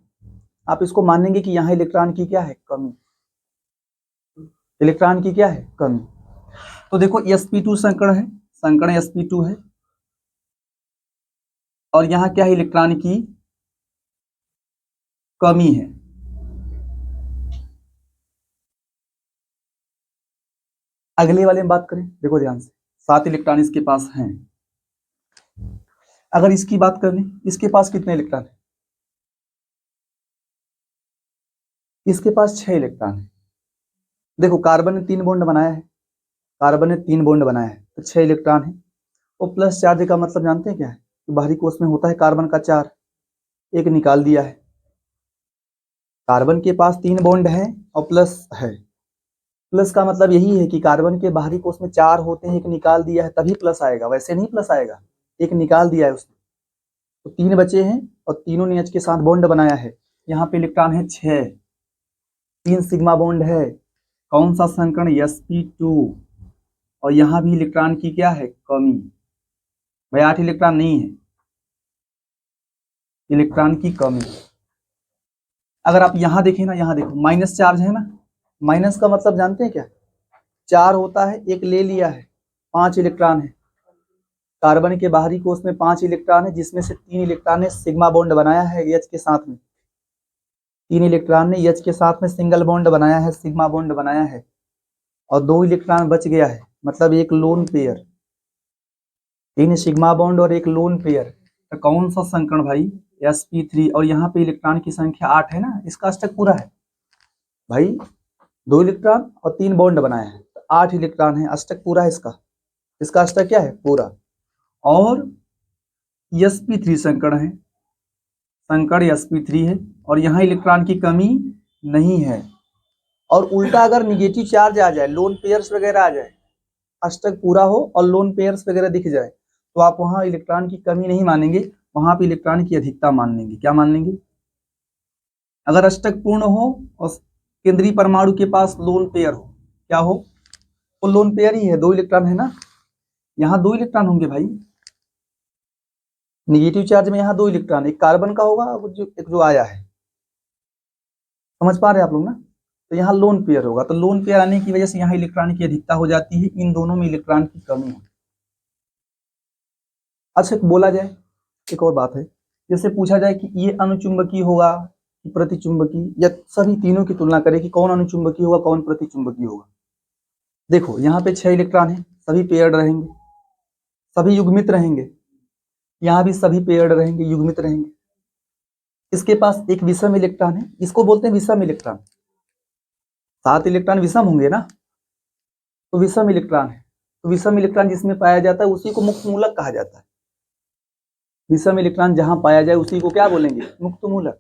आप इसको मानेंगे कि यहाँ इलेक्ट्रॉन की क्या है? कमी। इलेक्ट्रॉन की क्या है? कमी। तो देखो sp2 संकरण है, संकरण sp2 है, और यहाँ क्या है? इलेक्ट्रॉन की कमी है। अगले वाले में बात करें, देखो ध्यान से, 7 इलेक्ट्रॉन इसके पास हैं। अगर इसकी बात कर लें, इसके पास कितने इलेक्ट्रॉन है? इसके पास 6 इलेक्ट्रॉन है। देखो कार्बन ने 3 बॉन्ड बनाया है, कार्बन ने 3 बॉन्ड बनाया है, तो 6 इलेक्ट्रॉन है। और प्लस चार्ज का मतलब जानते हैं क्या है? कि बाहरी कोश में होता है कार्बन का 4, एक निकाल दिया है। कार्बन के पास 3 बॉन्ड है और प्लस है, प्लस का मतलब यही है कि कार्बन के बाहरी कोश में 4 होते हैं, एक निकाल दिया है तभी प्लस आएगा, वैसे नहीं प्लस आएगा, एक निकाल दिया है उसने, तो 3 बचे हैं और तीनों ने H के साथ बॉन्ड बनाया है। यहाँ पे इलेक्ट्रॉन है 6, 3 सिग्मा बॉन्ड है, कौन सा संकरण? sp2। और यहाँ भी इलेक्ट्रॉन की क्या है? कमी। भाई 8 इलेक्ट्रॉन नहीं है, इलेक्ट्रॉन की कमी। अगर आप यहाँ देखें ना, यहाँ देखो माइनस चार्ज है ना, माइनस का मतलब जानते हैं क्या? 4 होता है, एक ले लिया है, 5 इलेक्ट्रॉन है। कार्बन के बाहरी कोश में 5 इलेक्ट्रॉन है, जिसमें से 3 इलेक्ट्रॉन ने सिग्मा बॉन्ड बनाया है H के साथ में, 3 इलेक्ट्रॉन ने H के साथ में सिंगल बॉन्ड बनाया है, सिग्मा बॉन्ड बनाया है, और 2 इलेक्ट्रॉन बच गया है, मतलब एक लोन पेयर, 3 सिग्मा बॉन्ड और एक लोन पेयर। तो कौन सा संकरण भाई? sp3। और यहाँ पे इलेक्ट्रॉन की संख्या 8 है ना, इसका अष्टक पूरा है भाई, 2 इलेक्ट्रॉन और 3 बॉन्ड बनाए हैं, तो 8 इलेक्ट्रॉन है, अष्टक पूरा है इसका, इसका अष्टक क्या है? पूरा। और sp3 संकरण है, संकरण sp3 है, और यहाँ इलेक्ट्रॉन की कमी नहीं है। और उल्टा अगर निगेटिव चार्ज आ जाए, लोन पेयर्स वगैरह आ जाए, अष्टक पूरा हो और लोन पेयर्स वगैरह दिख जाए, तो आप वहां इलेक्ट्रॉन की कमी नहीं मानेंगे, वहां पे इलेक्ट्रॉन की अधिकता मान लेंगे। क्या मान लेंगे? अगर अष्टक पूर्ण हो और केंद्रीय परमाणु के पास लोन पेयर हो, क्या हो? वो लोन पेयर ही है, 2 इलेक्ट्रॉन है ना, यहाँ 2 इलेक्ट्रॉन होंगे भाई, निगेटिव चार्ज में यहाँ 2 इलेक्ट्रॉन, एक कार्बन का होगा, एक जो आया है, समझ पा रहे हैं आप लोग ना? तो यहाँ लोन पेयर होगा, तो लोन पेयर आने की वजह से यहाँ इलेक्ट्रॉन की अधिकता हो जाती है, इन दोनों में इलेक्ट्रॉन की कमी है। अच्छा बोला जाए, एक और बात है, जैसे पूछा जाए कि ये अनुचुंबकीय होगा कि प्रतिचुंबकीय, या सभी तीनों की तुलना करें कि कौन अनुचुंबकीय होगा कौन प्रतिचुंबकीय होगा। देखो यहाँ पे 6 इलेक्ट्रॉन है, सभी पेयर्ड रहेंगे, सभी युग्मित रहेंगे, यहाँ भी सभी पेयर्ड रहेंगे, युग्मित रहेंगे। इसके पास एक विषम इलेक्ट्रॉन है, इसको बोलते हैं विषम इलेक्ट्रॉन, 7 इलेक्ट्रॉन विषम होंगे ना, तो विषम इलेक्ट्रॉन है, तो विषम इलेक्ट्रॉन जिसमें पाया जाता है उसी को मुक्त मूलक कहा जाता है। विषम इलेक्ट्रॉन जहां पाया जाए उसी को क्या बोलेंगे? मुक्त मूलक।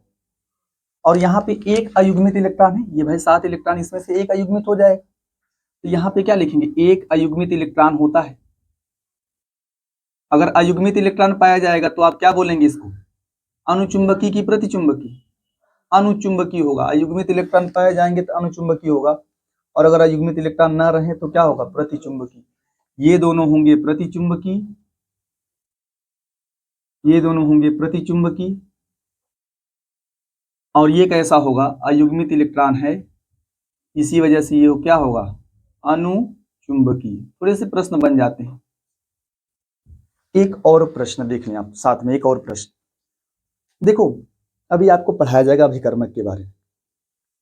और यहाँ पे एक अयुग्मित इलेक्ट्रॉन है, ये भाई 7 इलेक्ट्रॉन, इसमें से एक अयुग्मित हो जाए, तो यहाँ पे क्या लिखेंगे? एक अयुग्मित इलेक्ट्रॉन होता है, अगर अयुग्मित इलेक्ट्रॉन पाया जाएगा तो आप क्या बोलेंगे इसको, अनुचुंबकी की प्रतिचुंबकी, अनुचुंबकी होगा। अयुग्मित इलेक्ट्रॉन पाए जाएंगे तो अनुचुंबकी होगा, और अगर अयुग्मित इलेक्ट्रॉन ना रहे तो क्या होगा, प्रतिचुंबकी। ये दोनों होंगे प्रतिचुंबकी, ये दोनों होंगे प्रतिचुंबकी, और ये कैसा होगा, अयुग्मित इलेक्ट्रॉन है, इसी वजह से ये क्या होगा, अनुचुंबकी। थोड़े से प्रश्न बन जाते हैं। एक और प्रश्न देख लें आप साथ में, एक और प्रश्न देखो। अभी आपको पढ़ाया जाएगा अभिकर्मक के बारे में।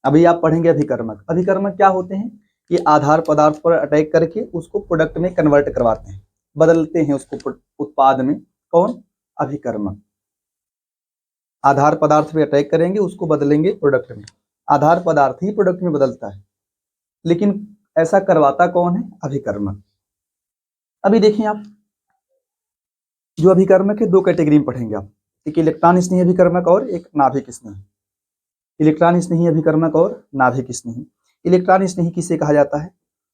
अभी आप पढ़ेंगे अभिकर्मक। अभिकर्मक क्या होते हैं, ये आधार पदार्थ पर अटैक करके उसको प्रोडक्ट में कन्वर्ट करवाते हैं, बदलते हैं उसको उत्पाद में। कौन, अभिकर्मक। आधार पदार्थ पे अटैक करेंगे, उसको बदलेंगे प्रोडक्ट में। आधार पदार्थ ही प्रोडक्ट में बदलता है, लेकिन ऐसा करवाता कौन है, अभिकर्मक। अभी देखिए आप, जो अभिकर्मक है दो कैटेगरी में पढ़ेंगे आप, एक इलेक्ट्रॉन स्नेही अभिकर्मक और एक नाभिक स्नेही। इलेक्ट्रॉन स्नेही अभिकर्मक और नाभिक स्नेही। इलेक्ट्रॉन स्नेही किसे कहा जाता है,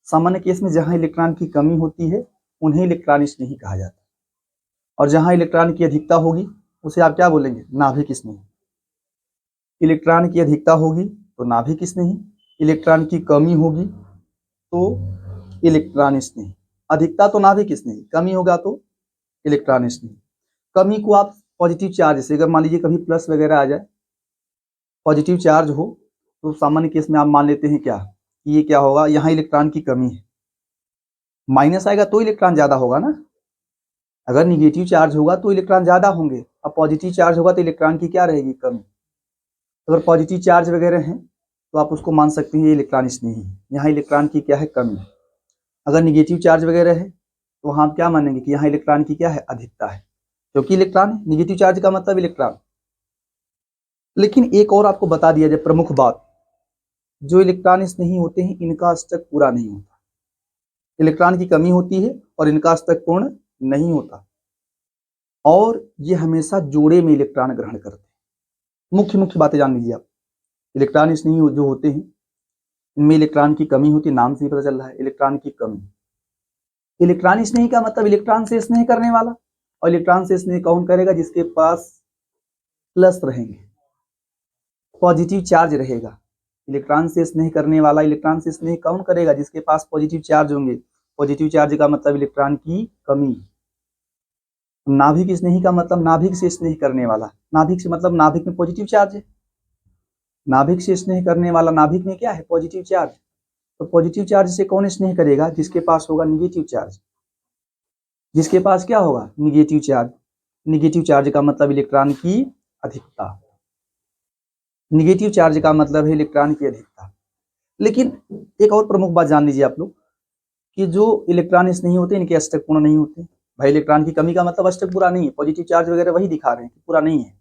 सामान्य केस में जहां इलेक्ट्रॉन की कमी होती है उन्हें इलेक्ट्रॉन स्नेही कहा जाता है, और जहां इलेक्ट्रॉन की अधिकता होगी उसे आप क्या बोलेंगे, नाभिक स्नेही। इलेक्ट्रॉन की अधिकता होगी तो नाभिक स्नेही, इलेक्ट्रॉन की कमी होगी तो इलेक्ट्रॉन स्नेही। अधिकता तो नाभिक स्नेही, कमी होगा तो इलेक्ट्रॉन स्नेही। कमी को आप पॉजिटिव चार्ज से, अगर मान लीजिए कभी प्लस वगैरह आ जाए, पॉजिटिव चार्ज हो, तो सामान्य केस में आप मान लेते हैं क्या, ये क्या होगा, यहाँ इलेक्ट्रॉन की कमी है। माइनस आएगा तो इलेक्ट्रॉन ज्यादा होगा ना, अगर निगेटिव चार्ज होगा तो इलेक्ट्रॉन ज्यादा होंगे, अब पॉजिटिव चार्ज होगा तो इलेक्ट्रॉन की क्या रहेगी, कमी। अगर पॉजिटिव चार्ज वगैरह है तो आप उसको मान सकते हैं ये इलेक्ट्रॉन स्नेही है, यहाँ इलेक्ट्रॉन की क्या है, कमी। अगर निगेटिव चार्ज वगैरह है तो वहां आप क्या मानेंगे कि यहाँ इलेक्ट्रॉन की क्या है, अधिकता है, क्योंकि इलेक्ट्रॉन है, निगेटिव चार्ज का मतलब इलेक्ट्रॉन। लेकिन एक और आपको बता दिया जाए प्रमुख बात, जो इलेक्ट्रॉन स्नेही होते हैं इनका अष्टक पूरा नहीं होता, इलेक्ट्रॉन की कमी होती है और इनका अष्टक पूर्ण नहीं होता, और ये हमेशा जोड़े में इलेक्ट्रॉन ग्रहण करते हैं। मुख्य मुख्य बातें जान लीजिए आप। इलेक्ट्रॉन स्नेही जो होते हैं इनमें इलेक्ट्रॉन की कमी होती है, नाम से ही पता चल रहा है, इलेक्ट्रॉन की कमी। इलेक्ट्रॉन स्नेही का मतलब इलेक्ट्रॉन से स्नेह करने वाला, और इलेक्ट्रॉन से स्नेह कौन करेगा, जिसके पास प्लस रहेंगे, पॉजिटिव चार्ज रहेगा। इलेक्ट्रॉन से स्नेह करने वाला, इलेक्ट्रॉन से स्नेह कौन करेगा, जिसके पास पॉजिटिव चार्ज होंगे। पॉजिटिव चार्ज का मतलब इलेक्ट्रॉन की कमी। नाभिक स्नेही का मतलब नाभिक से स्नेह करने वाला, नाभिक से मतलब नाभिक में पॉजिटिव चार्ज है, नाभिक से स्नेह करने वाला, नाभिक में क्या है, पॉजिटिव चार्ज। तो पॉजिटिव चार्ज से कौन स्नेह करेगा, जिसके पास होगा निगेटिव चार्ज, जिसके पास क्या होगा, निगेटिव चार्ज। निगेटिव चार्ज का मतलब इलेक्ट्रॉन की अधिकता, निगेटिव चार्ज का मतलब है इलेक्ट्रॉन की अधिकता। लेकिन एक और प्रमुख बात जान लीजिए आप लोग, कि जो इलेक्ट्रॉन स्नेही होते हैं इनके अष्टक पूर्ण नहीं होते। भाई इलेक्ट्रॉन की कमी का मतलब अष्टक पूरा नहीं है, पॉजिटिव चार्ज वगैरह वही दिखा रहे हैं कि पूरा नहीं है।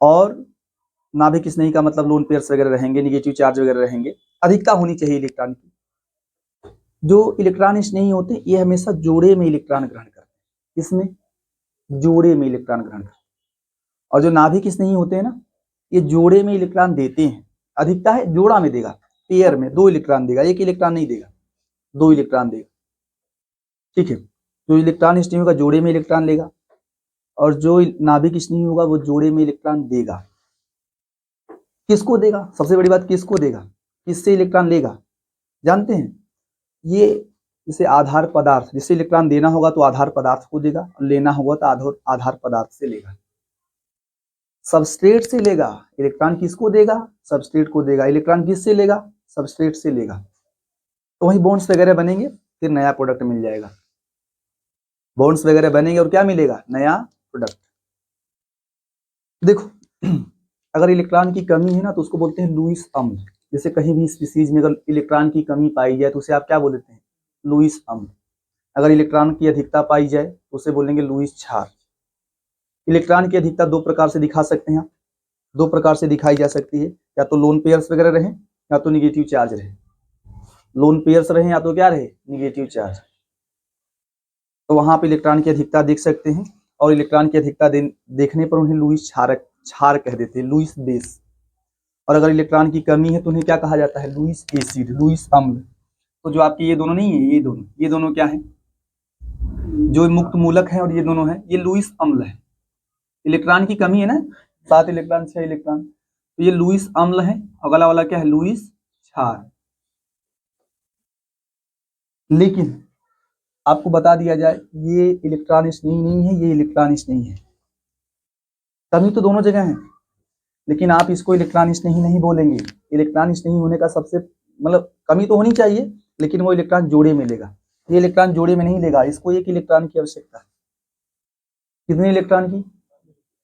और नाभिक स्नेही का मतलब लोन पेयर्स वगैरह रहेंगे, निगेटिव चार्ज वगैरह रहेंगे, अधिकता होनी चाहिए इलेक्ट्रॉन की। जो इलेक्ट्रॉन स्नेही होते हैं ये हमेशा जोड़े में इलेक्ट्रॉन ग्रहण करते हैं, इसमें जोड़े में इलेक्ट्रॉन ग्रहण करते हैं। और जो नाभिक स्नेही होते हैं ना, ये जोड़े में इलेक्ट्रॉन देते हैं, अधिकता है जोड़ा में देगा, पेयर में 2 इलेक्ट्रॉन देगा, 1 इलेक्ट्रॉन नहीं देगा, 2 इलेक्ट्रॉन देगा। ठीक है, जो इलेक्ट्रॉन स्नेही होगा जोड़े में इलेक्ट्रॉन लेगा, और जो नाभिक स्नेही होगा वो जोड़े में इलेक्ट्रॉन देगा। किसको देगा, सबसे बड़ी बात किसको देगा, किससे इलेक्ट्रॉन लेगा, जानते हैं, ये जैसे आधार पदार्थ, जिससे इलेक्ट्रॉन देना होगा तो आधार पदार्थ को देगा, और लेना होगा तो आधार पदार्थ से लेगा। सबस्ट्रेट से लेगा, इलेक्ट्रॉन किसको देगा, सबस्ट्रेट को देगा। इलेक्ट्रॉन किससे लेगा, सबस्ट्रेट से लेगा, तो वही बॉन्ड्स वगैरह बनेंगे, फिर नया प्रोडक्ट मिल जाएगा। बॉन्ड्स वगैरह बनेंगे और क्या मिलेगा, नया प्रोडक्ट। देखो अगर इलेक्ट्रॉन की कमी है ना तो उसको बोलते हैं लुईस अम्ल। जैसे कहीं भी स्पीसीज में अगर इलेक्ट्रॉन की कमी पाई जाए तो उसे आप क्या बोल देते हैं, लुईस अम्ल। अगर इलेक्ट्रॉन की अधिकता पाई जाए तो उसे बोलेंगे लुईस क्षार। इलेक्ट्रॉन की अधिकता 2 प्रकार से दिखा सकते हैं, 2 प्रकार से दिखाई जा सकती है, या तो लोन पेयर्स वगैरह रहे या तो निगेटिव चार्ज रहे। लोन पेयर्स रहे या तो क्या रहे, निगेटिव चार्ज। तो वहां पे इलेक्ट्रॉन की अधिकता देख सकते हैं, और इलेक्ट्रॉन की अधिकता देखने पर उन्हें लुईस क्षार कह देते हैं, लुईस बेस। और अगर इलेक्ट्रॉन की कमी है तो उन्हें क्या कहा जाता है, लुईस एसिड, लुईस अम्ल। तो जो आपके ये दोनों नहीं है, ये दोनों क्या है, जो मुक्त मूलक है और ये दोनों है, ये लुईस अम्ल है। इलेक्ट्रॉन की कमी है ना, 7 इलेक्ट्रॉन 6 इलेक्ट्रॉन, तो ये लुईस अम्ल है। अगला वाला क्या है, लुईस क्षार। लेकिन आपको बता दिया जाए, ये इलेक्ट्रॉन स्नेही नहीं है, ये इलेक्ट्रॉन स्नेही है। कमी तो दोनों जगह है, लेकिन आप इसको इलेक्ट्रॉन स्नेही नहीं बोलेंगे। इलेक्ट्रॉन स्नेही होने का सबसे मतलब कमी तो होनी चाहिए, लेकिन वो इलेक्ट्रॉन जोड़े में लेगा। ये इलेक्ट्रॉन जोड़े में नहीं लेगा, इसको एक इलेक्ट्रॉन की आवश्यकता है। कितने इलेक्ट्रॉन की,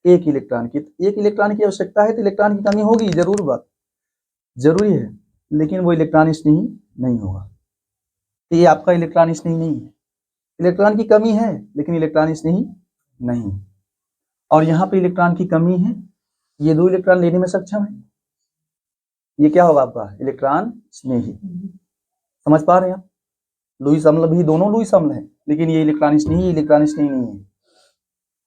एक इलेक्ट्रॉन की। एक इलेक्ट्रॉन की आवश्यकता है तो इलेक्ट्रॉन की कमी होगी, जरूर बात जरूरी है, लेकिन वो इलेक्ट्रॉन स्नेही नहीं होगा। तो ये आपका इलेक्ट्रॉन स्नेही नहीं है। इलेक्ट्रॉन की कमी है लेकिन इलेक्ट्रॉन स्नेही नहीं। और यहाँ पे इलेक्ट्रॉन की कमी है, ये 2 इलेक्ट्रॉन लेने में सक्षम है, ये क्या होगा आपका इलेक्ट्रॉन स्नेही। समझ पा रहे हैं आप? लुईस अम्ल भी दोनों लुईस अम्ल है, लेकिन ये इलेक्ट्रॉन स्नेही नहीं है।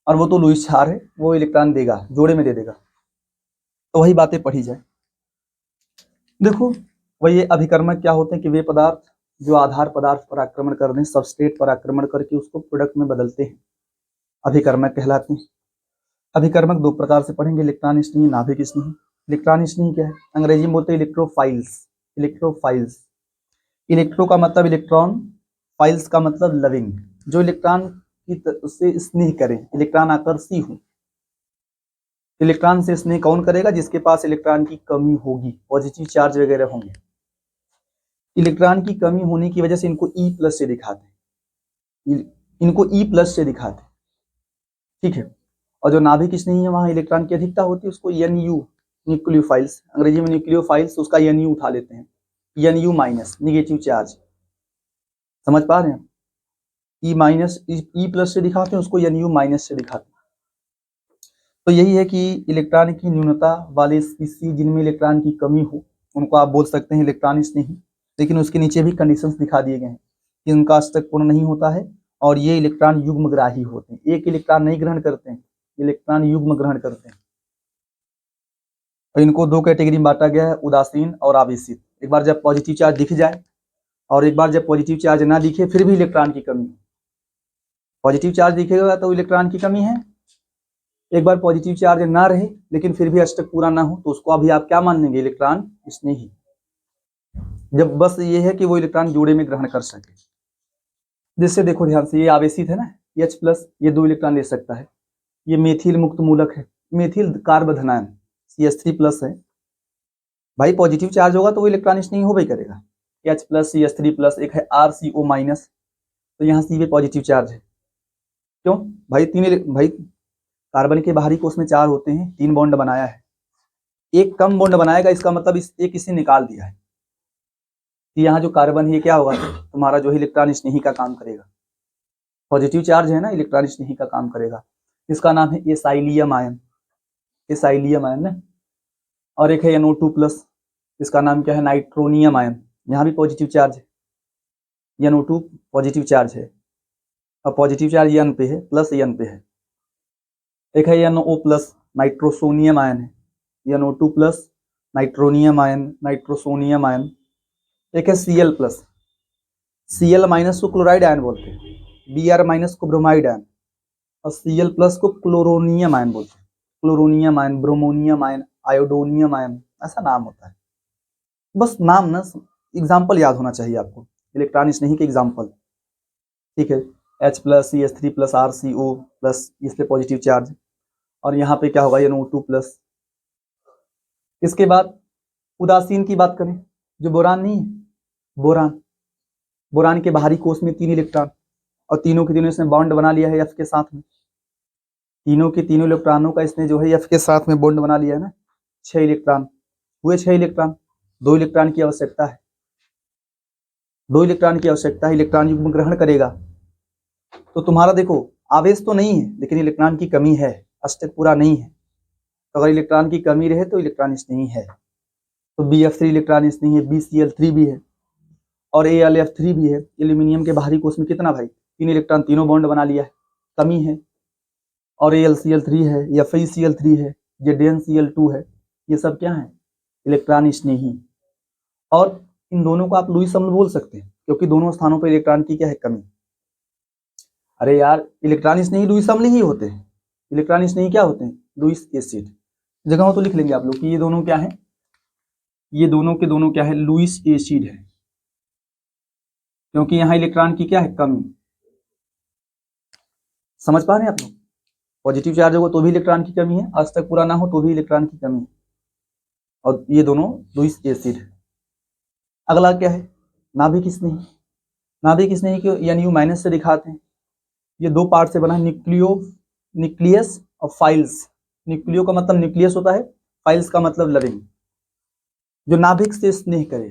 और वो तो लुईस क्षार है, वो इलेक्ट्रॉन देगा, जोड़े में दे देगा। तो वही बातें पढ़ी जाए। देखो वही अभिकर्मक क्या होते हैं कि वे पदार्थ जो आधार पदार्थ पर आक्रमण कर दें, सबस्ट्रेट पर आक्रमण करके उसको प्रोडक्ट में बदलते हैं, अभिकर्मक कहलाते हैं। अभिकर्मक 2 प्रकार से पढ़ेंगे, इलेक्ट्रॉन स्नेही, नाभिक स्नेही। इलेक्ट्रॉन स्नेही क्या है, अंग्रेजी में बोलते हैं इलेक्ट्रोफाइल्स। इलेक्ट्रोफाइल्स, इलेक्ट्रो का मतलब इलेक्ट्रॉन, फाइल्स का मतलब लविंग, जो इलेक्ट्रॉन की से स्नेह करें, इलेक्ट्रॉन आकर्षी हो। इलेक्ट्रॉन से स्नेह कौन करेगा, जिसके पास इलेक्ट्रॉन की कमी होगी, पॉजिटिव चार्ज वगैरह होंगे। इलेक्ट्रॉन की कमी होने की वजह से इनको E+ से दिखाते हैं, इनको E+ से दिखाते हैं, ठीक है। और जो नाभिक स्नेही है वहां इलेक्ट्रॉन की अधिकता होती है, उसको NU, न्यूक्लियोफाइल्स, अंग्रेजी में न्यूक्लियोफाइल्स, उसका NU उठा लेते हैं, NU- निगेटिव चार्ज। समझ पा रहे हैं? E+ से दिखाते हैं, उसको NU- से दिखाते हैं। तो यही है कि इलेक्ट्रॉन की न्यूनता वाले स्पीशीज जिनमें इलेक्ट्रॉन की कमी हो, उनको आप बोल सकते हैं इलेक्ट्रॉन स्नेही। लेकिन उसके नीचे भी कंडीशंस दिखा दिए गए हैं कि उनका अष्टक पूर्ण नहीं होता है और ये इलेक्ट्रॉन युग्मग्राही होते हैं, एक इलेक्ट्रॉन नहीं ग्रहण करते हैं, इलेक्ट्रॉन युग्म ग्रहण करते हैं। तो इनको 2 कैटेगरी में बांटा गया है, उदासीन और आवेशित। एक बार जब पॉजिटिव चार्ज दिख जाए और एक बार जब पॉजिटिव चार्ज ना दिखे फिर भी इलेक्ट्रॉन की कमी। पॉजिटिव चार्ज दिखेगा तो इलेक्ट्रॉन की कमी है, एक बार पॉजिटिव चार्ज ना रहे लेकिन फिर भी अष्टक पूरा ना हो तो उसको अभी आप क्या मान लेंगे, इलेक्ट्रॉन स्नेही। जब बस ये है कि वो इलेक्ट्रॉन जोड़े में ग्रहण कर सके। जिससे देखो ध्यान से, ये आवेशित है ना, H+, ये 2 इलेक्ट्रॉन ले सकता है। ये मेथिल मुक्त मूलक है, मेथिल कार्बधनायन CH3+ है। भाई पॉजिटिव चार्ज होगा तो वो इलेक्ट्रॉन स्नेही हो भी करेगा। H+, CH3+, एक है RCO-, तो यहाँ C पे पॉजिटिव चार्ज है। क्यों भाई, भाई कार्बन के बाहरी कोष में 4 होते हैं, 3 बॉन्ड बनाया है, एक कम बॉन्ड बनाएगा, इसका मतलब एक इसे निकाल दिया है। तो यहाँ जो कार्बन है क्या होगा, तुम्हारा जो इलेक्ट्रॉन स्नेही का काम करेगा। पॉजिटिव चार्ज है ना, इलेक्ट्रॉन स्नेही का काम करेगा। इसका नाम है एसाइलियम आयन, एसाइलियम आयन ना। और एक है NO2+, इसका नाम क्या है, नाइट्रोनियम आयन। यहाँ भी पॉजिटिव चार्ज है, NO2 पॉजिटिव चार्ज है और पॉजिटिव चार्ज N पे है, प्लस N पे है। एक है NO+, नाइट्रोसोनियम आयन है, NO2+, nitronium ion, nitrosonium ion. एक है Cl+, Cl- को क्लोराइड आयन बोलते हैं, Br- को ब्रोमाइड आयन, और Cl+ को क्लोरोनियम आयन बोलते हैं। Chloronium ion, bromonium ion, iodonium ion, ऐसा नाम होता है। बस नाम ना, एग्जाम्पल याद होना चाहिए आपको, इलेक्ट्रॉन स्नेही के एग्जाम्पल, ठीक है। H+, CH3+, RCO+, इस पे पॉजिटिव चार्ज, और यहाँ पे क्या होगा, NO2+। इसके बाद उदासीन की बात करें, जो बोरान नहीं है, बोरान, बोरान के बाहरी कोष में 3 इलेक्ट्रॉन, और तीनों के तीनों इसने बॉन्ड बना लिया है F के साथ में। तीनों के तीनों इलेक्ट्रॉनों का इसने जो है F के साथ में बॉन्ड बना लिया है ना, 6 इलेक्ट्रॉन हुए, 6 इलेक्ट्रॉन, 2 इलेक्ट्रॉन की आवश्यकता है, 2 इलेक्ट्रॉन की आवश्यकता है, इलेक्ट्रॉन युग्म ग्रहण करेगा। तो तुम्हारा देखो आवेश तो नहीं है लेकिन इलेक्ट्रॉन की कमी है, अष्टक पूरा नहीं है। तो अगर इलेक्ट्रॉन की कमी रहे तो इलेक्ट्रॉन स्नेही है। तो BF3 इलेक्ट्रॉन स्नेही है, BCl3 भी है और AlF3 भी है। एल्यूमिनियम के बाहरी कोष में कितना भाई, 3 इलेक्ट्रॉन, तीनों बॉन्ड बना लिया है, कमी है। और AlCl3 है, FeCl3 है, ZnCl2 है, ये सब क्या है, इलेक्ट्रॉन स्नेही। और इन दोनों को आप लुईस अम्ल बोल सकते हैं क्योंकि दोनों स्थानों पर इलेक्ट्रॉन की क्या है, कमी। अरे यार, इलेक्ट्रॉन स्नेही लुईस अम्ल ही होते हैं। इलेक्ट्रॉन स्नेही क्या होते हैं? Lewis acid. जगह हो तो लिख लेंगे आप लोग कि ये दोनों क्या है, ये दोनों के दोनों क्या है, लुईस एसिड है, क्योंकि यहाँ इलेक्ट्रॉन की क्या है, कमी। समझ पा रहे हैं आप लोग? पॉजिटिव चार्ज होगा तो भी इलेक्ट्रॉन की कमी है, आज तक पूरा ना हो तो भी इलेक्ट्रॉन की कमी है, और ये दोनों लुईस एसिड है। अगला क्या है, नाभिक स्नेही। नाभिक स्नेही को यानी माइनस से दिखाते हैं। ये दो पार्ट से बना है, न्यूक्लियस और फाइल्स। न्यूक्लियो का मतलब न्यूक्लियस होता है, फाइल्स का मतलब लविंग, जो नाभिक से स्नेह करे।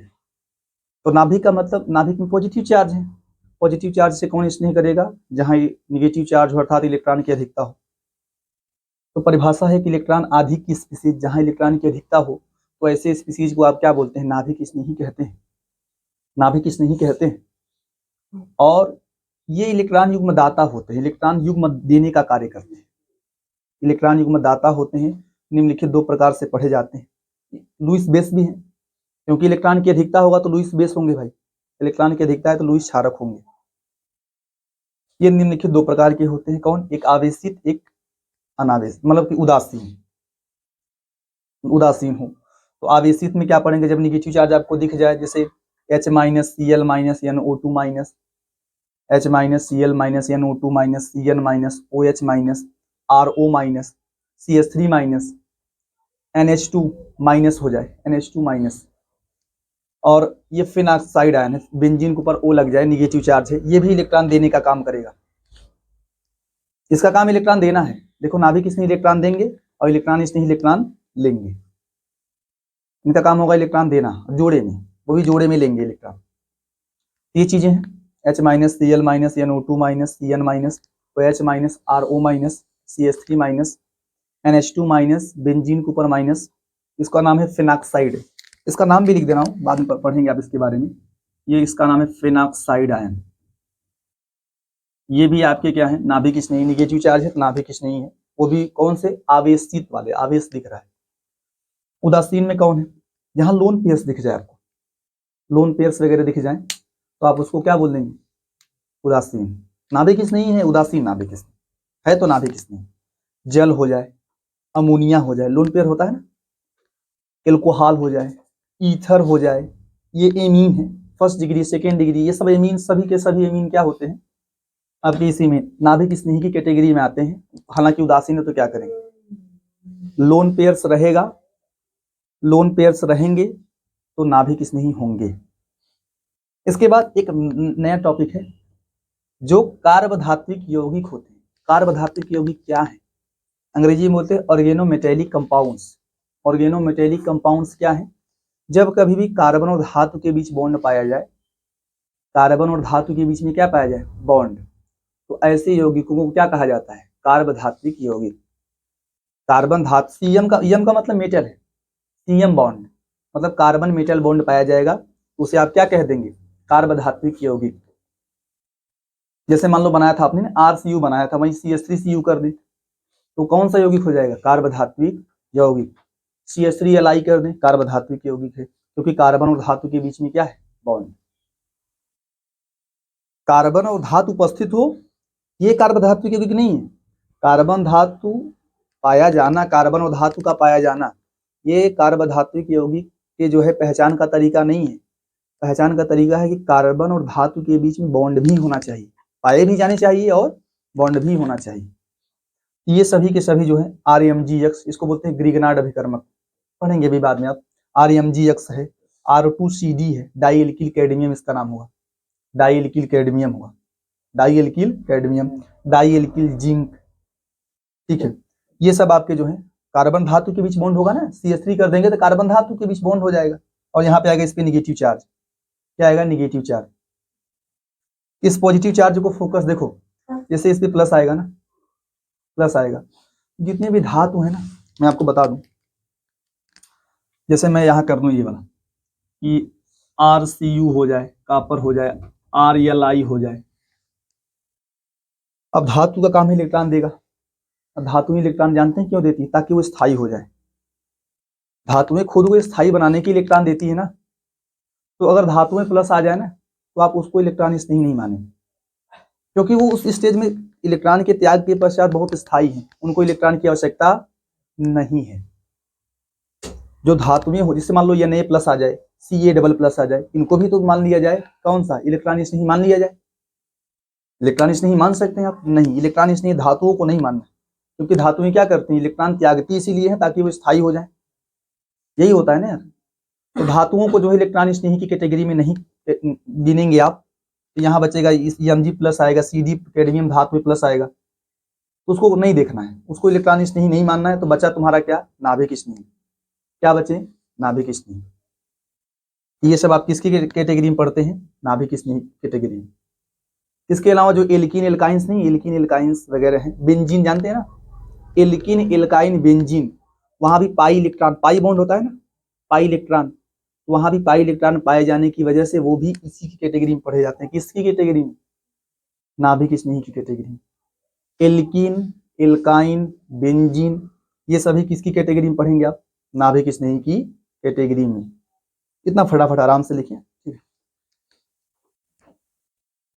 तो नाभिक का मतलब नाभिक में पॉजिटिव चार्ज है, पॉजिटिव चार्ज से कौन स्नेह करेगा? जहां निगेटिव चार्ज हो अर्थात इलेक्ट्रॉन की अधिकता हो। तो परिभाषा है कि इलेक्ट्रॉन अधिक की स्पीसीज, जहां इलेक्ट्रॉन की अधिकता हो तो ऐसे स्पीसीज को आप क्या बोलते हैं? नाभिक स्नेही कहते हैं, नाभिक स्नेही कहते हैं। और ये इलेक्ट्रॉन युग्म दाता होते हैं, इलेक्ट्रॉन युग्म देने का कार्य करते हैं। इलेक्ट्रॉन युग्म दाता होते हैं, निम्नलिखित दो प्रकार से पढ़े जाते हैं। लुईस बेस भी है, क्योंकि इलेक्ट्रॉन की अधिकता होगा तो लुईस बेस होंगे भाई, इलेक्ट्रॉन की अधिकता है तो लुईस क्षारक होंगे। ये निम्नलिखित दो प्रकार के होते हैं, कौन? एक आवेशित, एक अनावेश, मतलब कि उदासीन, उदासीन हो। तो आवेशित में क्या पढ़ेंगे? जब निगेटिव चार्ज आपको दिख जाए, जैसे H minus Cl minus NO2 minus, H minus Cl minus NO2 minus, Cn minus, OH minus, RO minus, CH3 minus, NH2 minus हो जाए, NH2 माइनस, और ये फिनाक्साइड आयन है, बेंजीन के ऊपर O लग जाए, निगेटिव चार्ज है, ये भी इलेक्ट्रॉन देने का काम करेगा। इसका काम इलेक्ट्रॉन देना है। देखो नाभिक इसमें इलेक्ट्रॉन देंगे और इलेक्ट्रॉन इसमें इलेक्ट्रॉन लेंगे, इनका काम होगा इलेक्ट्रॉन देना, जोड़े में, वो भी जोड़े में लेंगे इलेक्ट्रॉन। ये चीजें हैं, H minus Cl minus NO2 minus, Cn minus, OH minus, RO minus, CH3 minus, NH2 minus, benzene के ऊपर माइनस, इसका नाम है फिनाक्साइड। इसका नाम भी लिख दे रहा हूँ, बाद में पढ़ेंगे आप इसके बारे में। ये इसका नाम है फिनाक्साइड आयन। ये भी आपके क्या है? नाभिक स्नेही, निगेटिव चार्ज है तो नाभिक स्नेही है, वो भी कौन से? आवेशित वाले, आवेश दिख रहा है। उदासीन में कौन है? यहाँ लोन पेयर्स दिख जाए आपको, लोन पेयर्स वगैरह दिख जाए तो आप उसको क्या बोल देंगे? उदासीन। नाभिक स्नेही है, उदासीन नाभिक स्नेही है, तो नाभिक स्नेही। जल हो जाए, अमोनिया हो जाए, लोन पेयर होता है ना, एल्कोहल हो जाए, ईथर हो जाए, ये एमीन है, फर्स्ट डिग्री, सेकेंड डिग्री, ये सब एमीन, सभी के सभी एमीन क्या होते हैं? आपके इसी में नाभिक स्नेही की कैटेगरी में आते हैं। हालांकि उदासीन है तो क्या करेंगे? लोन पेयर्स रहेगा, लोन पेयर्स रहेंगे तो नाभिक स्नेही होंगे। इसके बाद एक नया टॉपिक है, जो कार्बधात्विक यौगिक होते हैं। कार्बधात्विक यौगिक क्या है? अंग्रेजी में बोलते हैं ऑर्गेनोमेटेलिक कंपाउंड्स। ऑर्गेनोमेटेलिक कंपाउंड्स क्या है? जब कभी भी कार्बन और धातु के बीच बॉन्ड पाया जाए, कार्बन और धातु के बीच में क्या पाया जाए? बॉन्ड, तो ऐसे यौगिकों को क्या कहा जाता है? कार्बधात्विक यौगिक। कार्बन धातु, सीएम का, एम का मतलब मेटल है, सीएम बॉन्ड मतलब कार्बन मेटल बॉन्ड पाया जाएगा, उसे आप क्या कह देंगे? कार्बधात्विक यौगिक। जैसे मान लो बनाया था आपने RCU बनाया था, वहीं CH3CU कर दे तो कौन सा यौगिक हो जाएगा? कार्बधात्विक यौगिक। CH3Li कर दें, कार्बधात्विक यौगिक है, क्योंकि कार्बन और धातु के बीच में क्या है? बॉन्ड। कार्बन और धातु उपस्थित हो, ये कार्बधात्विक यौगिक नहीं है। कार्बन धातु पाया जाना, कार्बन और धातु का पाया जाना, ये कार्बधात्विक यौगिक के जो है पहचान का तरीका नहीं है। पहचान का तरीका है कि कार्बन और धातु के बीच में बॉन्ड भी होना चाहिए, पाए भी जाने चाहिए और बॉन्ड भी होना चाहिए। ये सभी के सभी जो है RMGX, इसको बोलते हैं ग्रिगनार्ड अभिकर्मक, पढ़ेंगे भी बाद में आप। RMGX है, R2CD है, डाई एल्किल कैडमियम इसका नाम होगा, डाई एल्किल कैडमियम होगा, di alkyl cadmium, di alkyl zinc, ठीक है। ये सब आपके जो है कार्बन धातु के बीच बॉन्ड होगा ना, CH3 कर देंगे तो कार्बन धातु के बीच बॉन्ड हो जाएगा, और यहाँ पे आएगा इस पे निगेटिव चार्ज, क्या आएगा? Negative charge. इस पॉजिटिव चार्ज को फोकस देखो, जैसे इस पे प्लस आएगा ना, प्लस आएगा। जितने भी धातु है ना, मैं आपको बता दूं, जैसे मैं यहाँ कर दूं ये वाला कि RCU हो जाए, कॉपर हो जाए, RLI हो जाए। अब धातु का काम है इलेक्ट्रॉन देगा, धातु इलेक्ट्रॉन जानते हैं क्यों देती है? ताकि वो स्थायी हो जाए। धातुएं खुद को स्थायी बनाने के इलेक्ट्रॉन देती है ना, तो अगर धातु में प्लस आ जाए ना तो आप उसको इलेक्ट्रॉन स्नेही नहीं मानेंगे, क्योंकि वो उस स्टेज में इलेक्ट्रॉन के त्याग के पश्चात बहुत स्थायी हैं, उनको इलेक्ट्रॉन की आवश्यकता नहीं है। जो धातुएं हो, जिससे मान लो Na+ आ जाए, Ca++ आ जाए, इनको भी तो मान लिया जाए कौन सा, इलेक्ट्रॉन स्नेही मान लिया जाए। इलेक्ट्रॉन स्नेही मान सकते हैं आप? नहीं, इलेक्ट्रॉन स्नेही धातुओं को नहीं मानना, क्योंकि धातुएं क्या करती हैं, इलेक्ट्रॉन त्यागती इसीलिए है ताकि वो स्थायी हो जाए, यही होता है ना यार। तो धातुओं को जो है इलेक्ट्रॉन स्नेही की कैटेगरी में नहीं गिनेंगे आप। तो यहाँ बचेगा Mg+ आएगा, Cd कैडमियम धातु प्लस आएगा, तो उसको नहीं देखना है, उसको इलेक्ट्रॉन स्नेही नहीं मानना है। तो बचा तुम्हारा क्या, नाभिक स्नेही। क्या बचे, नाभिक स्नेही। ये सब आप किसकी कैटेगरी में पढ़ते हैं, नाभिक स्नेही कैटेगरी में। इसके अलावा जो एल्कीन एल्काइंस नहीं, एल्कीन एल्काइंस वगैरह हैं, बेंजीन जानते हैं ना, एल्कीन एल्काइन बेंजीन, वहां भी पाई इलेक्ट्रॉन, पाई बॉन्ड होता है ना, पाई इलेक्ट्रॉन, वहां भी पाई इलेक्ट्रॉन पाए जाने की वजह से वो भी इसी की कैटेगरी में पढ़े जाते हैं। किसकी कैटेगरी में, नाभिक स्नेही की कैटेगरी में। एल्कीन एल्काइन बेंजीन ये सभी किसकी कैटेगरी में पढ़ेंगे आप, नाभिक स्नेही की कैटेगरी में। इतना फटाफट आराम से लिखें।